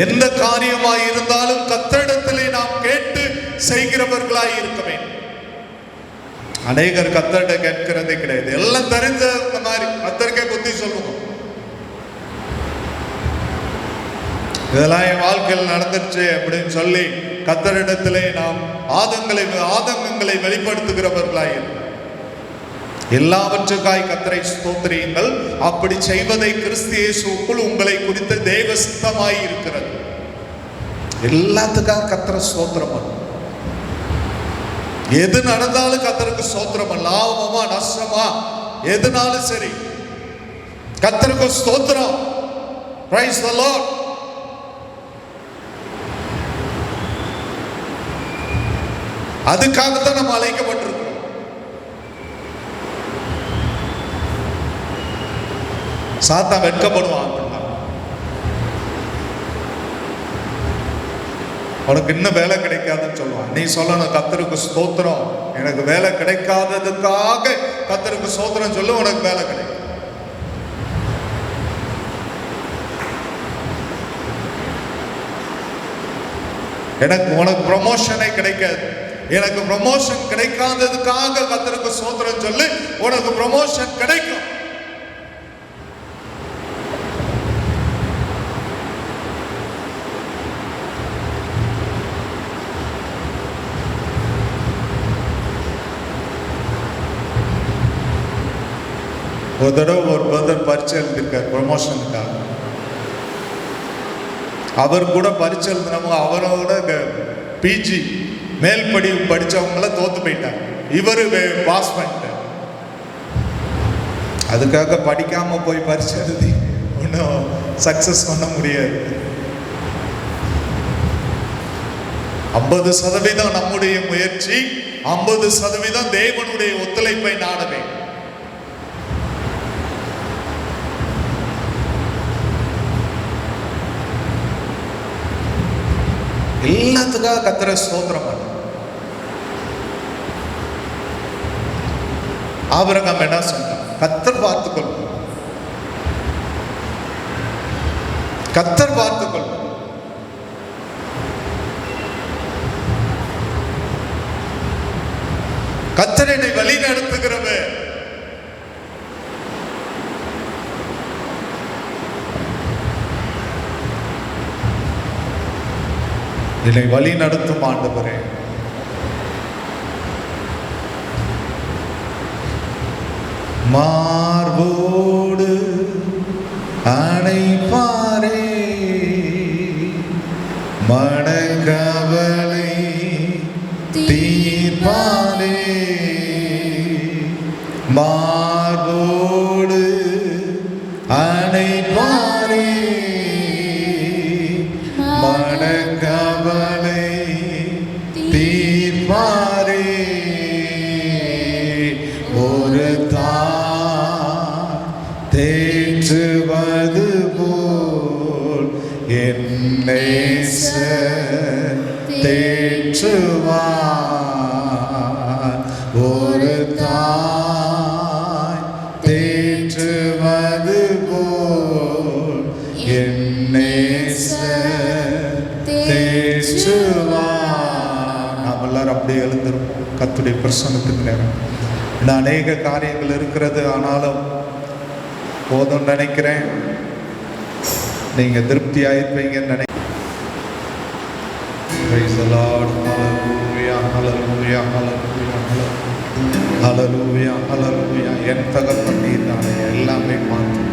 A: எந்த காரியமாய் இருந்தாலும் கர்த்தரிடத்திலே நாம் கேட்டு செய்கிறவர்களாய் இருக்க வேண்டும். அநேகர் கர்த்தரிட கேட்கிறதே கிடையாது. எல்லாம் தெரிஞ்ச மாதிரி கர்த்தருக்கே புத்தி சொல்லுவோம். இதெல்லாம் என் வாழ்க்கையில் நடந்துருச்சு அப்படின்னு சொல்லி கர்த்தரிடத்திலே நாம் ஆதங்கங்களை வெளிப்படுத்துகிறவர்களாய் இருக்கும். எல்லாவற்றுக்காய் கர்த்தரை ஸ்தோத்திரியுங்கள். அப்படி செய்வதை கிறிஸ்து இயேசுவுக்குள் உங்களை குறித்த தேவ சித்தமாய் இருக்கிறது. எல்லாத்துக்காக கர்த்தரை ஸ்தோத்திரம் பண்ணும். எது நடந்தாலும் கர்த்தருக்கு ஸ்தோத்திரம், லாபமா நஷ்டமா எதுனாலும் சரி கர்த்தருக்கு ஸ்தோத்திரம். Praise the Lord. அதுக்காகத்தான் நம்ம அழைக்கப்பட்டிருக்கிறோம். சாத்தான் வெட்கப்படுவான். உனக்கு இன்னும் வேலை கிடைக்காதுன்னு சொல்லுவான். நீ சொல்லணும் கர்த்தருக்கு ஸ்தோத்திரம், எனக்கு வேலை கிடைக்காததுக்காக கர்த்தருக்கு ஸ்தோத்திரம் சொல்லு, உனக்கு வேலை கிடைக்கும். உனக்கு ப்ரமோஷனே கிடைக்காது, எனக்கு ப்ரமோஷன் கிடைக்காததுக்காக கர்த்தருக்கு ஸ்தோத்திரம் சொல்லு, உனக்கு ப்ரமோஷன் கிடைக்கும். ஒரு தடவை ஒரு பிரதர் பரீட்சை எழுதியிருக்கார் ப்ரமோஷனுக்காக. அவர் கூட பரீட்சை எழுதினவங்க அவரோட பிஜி மேல் படிப்பு படித்தவங்கள தோத்து போயிட்டாங்க. இவர் பாஸ் பண்ணிட்டார். அதுக்காக படிக்காம போய் பரீட்சை எழுதி ஒன்றும் சக்சஸ் பண்ண முடியாது. 50% நம்முடைய முயற்சி, 50% தேவனுடைய ஒத்துழைப்பை நாட வேண்டும். எல்லாத்துக்காக கர்த்தரை ஸ்தோத்திரம் பண்ண. ஆபிரகாம் என்ன சொன்னார்? கர்த்தர் பார்த்துக்கொள்ளும், கர்த்தர் பார்த்துக்கொள்ளும். கர்த்தர் என்னை வழி நடத்துகிறவர். என்னை வழி நடத்தும் ஆண்டவரே. மார்போடு அணைப்பாரே, மனக்கவலை தீர்ப்பாரே. மார்போடு அணைப்பாரே, மனக்கவலை தீர்ப்பாரே. ஒரு தாய் தேற்றுவது போல் என்னை தேற்றுவார். ஒரு தாய் தேற்றுவது போல் என்னை நாம் எல்லாரும் அப்படியே எழுந்திருப்போம் கர்த்தருடைய பிரசன்னத்துக்கு நேரம். இன்னும் அநேக காரியங்கள் இருக்கிறது, ஆனாலும் போதும் நினைக்கிறேன். நீங்க திருப்தி ஆயிருப்பீங்கன்னு நினைக்கிறேன். Praise the Lord. Hallelujah, hallelujah, hallelujah, hallelujah, hallelujah. என் தகப்பன் நீர்தானே எல்லாமே மாற்று.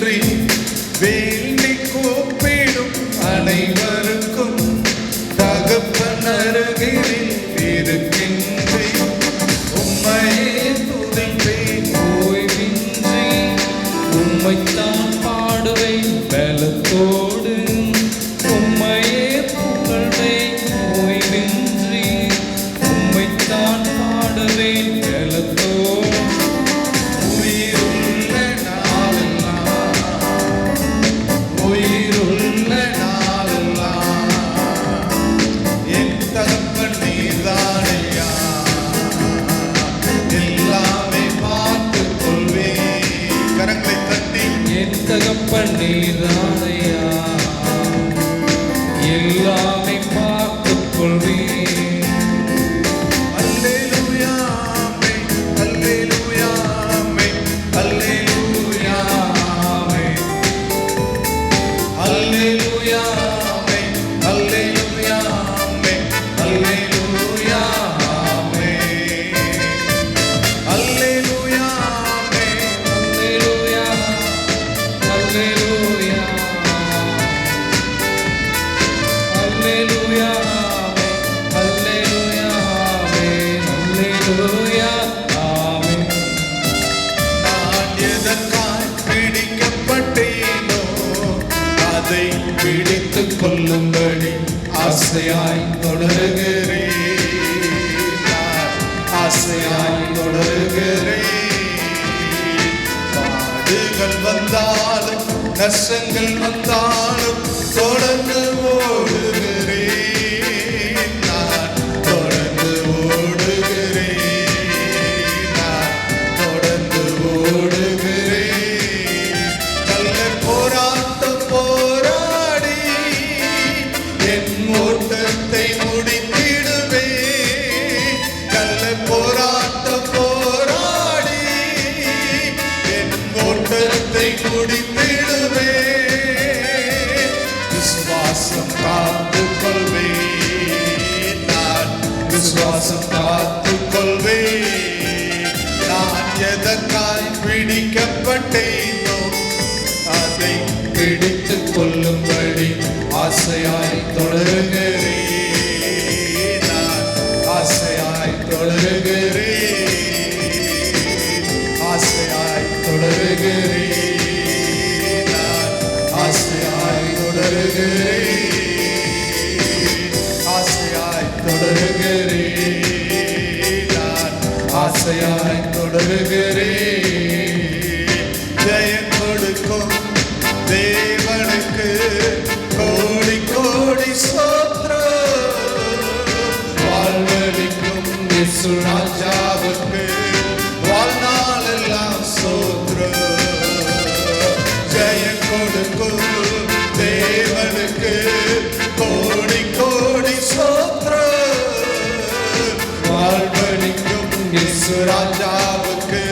A: இன்றி வேண்டி கூப்பிடும் அனைவருக்கும் தகப்பன் அருகில் இருக்கின்றேன். உம்மையே துதிப்பேன்
B: ஓய்வின்றி உம்மைத்தான் பாடுவேன் பலத்தோடு. உம்மையே புகழ்வேன் ஓய்வின்றி உம்மைத்தான் பாடுவேன் பலத்தோடு.
A: உயிருள்ள நாளெல்லாம் உயிருள்ள நாளெல்லாம் என் தகப்பன் நீர்தானையா, எல்லாமே பார்த்துக் கொள்வேன். கரங்களை தட்டி
B: என் தகப்பன் நீரானையா, எல்லாமே பார்த்துக் கொள்வேன்.
A: அல்லேலூயா ஆமென், அல்லேலூயா ஆமென், அல்லேலூயா ஆமென், அல்லேலூயா ஆமென், அல்லேலூயா ஆமென், அல்லேலூயா ஆமென், அல்லேலூயா ஆமென்.
B: அல்லேலூயா, அல்லேலூயா, அல்லேலூயா, அல்லேலூயா, அல்லேலூயா, ஆமென்.
A: நான் எதற்காய் பிடிக்கப்பட்டேனோ அதை பிடித்துக் கொள்ளும்படி ஆசையாய் தொடருகிறேன். நான் ஆசையாய் தொடருகிறேன். பாடுகள் வந்தாலும் நஷ்டங்கள் வந்தாலும் தொடர்ந்து ஓடுகிறேன். நான் தொடர்ந்து ஓடுகிறேன். நான் தொடர்ந்து ஓடுகிறேன். நல்ல போராட்டம் போராடி என் ஓட்டத்தை முடித்திடுவேன். நல்ல போராட்டம் போராடி என் ஓட்டத்தை முடித்திடுவேன். விசுவாசம் காத்துக் கொள்வேன். நான் விசுவாசம் காத்துக் கொள்வேன். நான் எதற்காய் பிடிக்கப்பட்டேனோ அதை பிடித்துக் கொள்ளும்படி ஆசையாய் தொடருகிறேன். நான் ஆசையாய் தொடருகிறேன். ஆசையாய் தொடருகிறேன். நான் ஆசையாய் தொடருகிறேன். ஆசையாய் தொடருகிறேன். நான் ஆசையாய் தொடருகிறேன். ஜெயம் கொடுக்கும் தேவனுக்கு கோடி கோடி ஸ்தோத்திரம். வாழ்வளிக்கும் இயேசு ராஜாவுக்கு வாழ்நாளெல்லாம் ஸ்தோத்திரம். ஜெயம் கொடுக்கும் தேவனுக்கு கோடி கோடி ஸ்தோத்திரம். வாழ்வளிக்கும் இயேசு ராஜாவுக்கு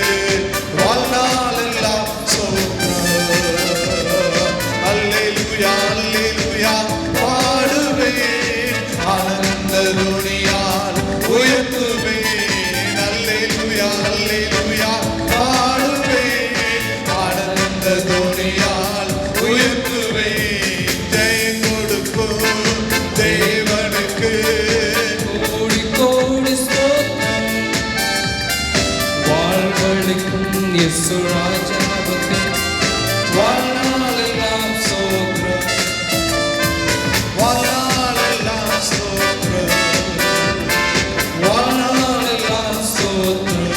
A: வாழ்நாளெல்லாம் ஸ்தோத்திரம். அல்லேலூயா அல்லேலூயா பாடுவேன், ஆனந்த துணியால் உயர்த்துவேன். அல்லேலூயா அல்லேலூயா பாடுவேன், ஆனந்த துணியால் உயர்த்துவேன். ஜெயம் கொடுக்கும் தேவனுக்கு
B: கோடி கோடி ஸ்தோத்திரம். வாழ்வளிக்கும் இயேசு ராஜாவுக்கு வாழ்நாளெல்லாம் ஸ்தோத்திரம்.
A: வாழ்நாளெல்லாம் ஸ்தோத்திரம்.
B: வாழ்நாளெல்லாம் ஸ்தோத்திரம்.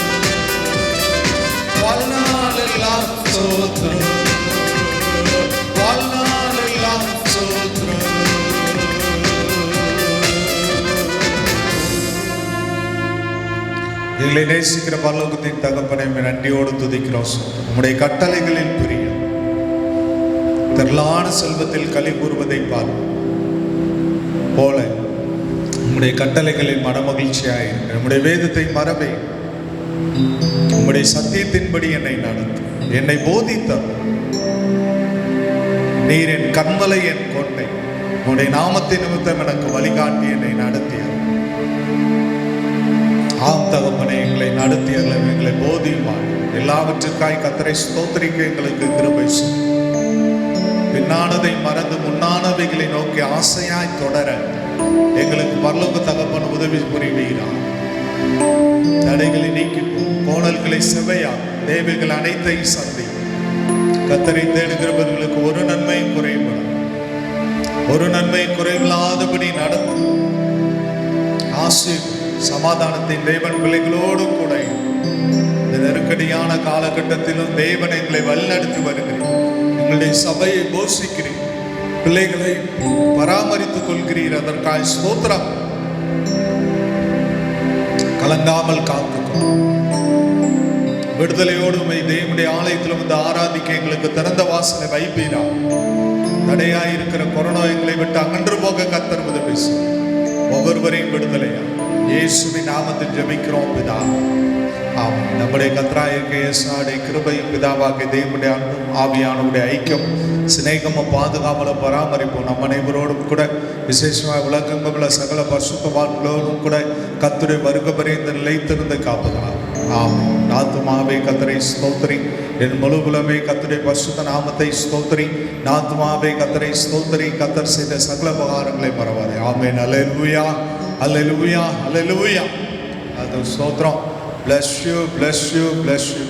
A: வாழ்நாளெல்லாம் ஸ்தோத்திரம். வாழ்நாளெல்லாம் ஸ்தோத்திரம். எங்களை நேசிக்கிற பரலோகத்தின் தகப்பனை நன்றியோடு துதிக்கிறோம். உம்முடைய கட்டளைகளில் பிரியம் திரளான செல்வத்தில் களி கூறுவதை பார் போல உம்முடைய கட்டளைகளில் மனமகிழ்ச்சியாயிருக்க உம்முடைய வேதத்தை மறவே உம்முடைய சத்தியத்தின்படி என்னை நடத்து, என்னை போதித்தார். நீர் என் கண்மலை, என் கோட்டை, உம்முடைய நாமத்தின் நிமித்தம் எனக்கு வழிகாட்டி என்னை நடத்தியார். ஆம் தகப்பனே, எங்களை நடத்தியர்கள், எங்களை போதியுமாறு எல்லாவற்றுக்காய் கர்த்தரை ஸ்தோத்திரிக்க எங்களுக்கு கிருபை செய்யும். பின்னானதை மறந்து முன்னானவைகளை நோக்கி ஆசையாய் தொடர எங்களுக்கு பரலோக தகப்பன் உதவி புரிவீராக. தடைகளை நீக்கி கோணல்களை செவையா தேவைகள் அனைத்தையும் சந்தி. கர்த்தரை தேடுகிறவர்களுக்கு ஒரு நன்மையும் குறைபடும், ஒரு நன்மையும் குறைவில்லாதபடி நடந்து ஆசீர் சமாதானத்தின் தேவன் பிள்ளைகளோடு கூட இந்த நெருக்கடியான காலகட்டத்திலும் தேவன் எங்களை வழிநடத்தி வருகிறேன். எங்களுடைய சபையை போஷிக்கிறேன், பிள்ளைகளை பராமரித்துக் கொள்கிறீர். அதற்காக ஸ்தோத்திரம். கலங்காமல் காத்துக்கொள். விடுதலையோடு தேவனுடைய ஆலயத்தில் வந்து ஆராதிக்க எங்களுக்கு திறந்த வாசலை வைப்பீரா. தடையாயிருக்கிற கொரோனா எங்களை விட்டு அகன்று போக கர்த்தர் உதவி செய்யும். ஒவ்வொருவரையும் விடுதலையா இயேசுவின் நாமத்தில் ஜெபிக்கிறோம் பிதா, ஆமென். நம்முடைய கர்த்தராகிய இயேசுவுடைய கிருபையும் பிதாவாகிய தேவனுடைய அன்பும் ஆவியானவருடைய ஐக்கியம் சிநேகமும் பாதுகாவலும் பராமரிப்பும் நம் அனைவரோடும் கூட விசேஷமாக உலகெங்குள்ள சகல பரிசுத்தவான்களோடும் கூட கர்த்தருடைய வருகை வரைந்த நிலைத்திருந்து காப்பதாக. ஆமென். நாத்துமாவே கர்த்தரை ஸ்தோத்திரி, என் முழு உலகமே கர்த்தருடைய பரிசுத்த நாமத்தை ஸ்தோத்திரி. நாத்துமாவே கர்த்தரை ஸ்தோத்திரி, கர்த்தர் செய்த சகல உபகாரங்களை மறவாதே. ஆமென். அல்லேலூயா, அல்லேலூயா, அல்லேலூயா. அது ஸ்தோத்திரம். Bless you, bless you, bless you.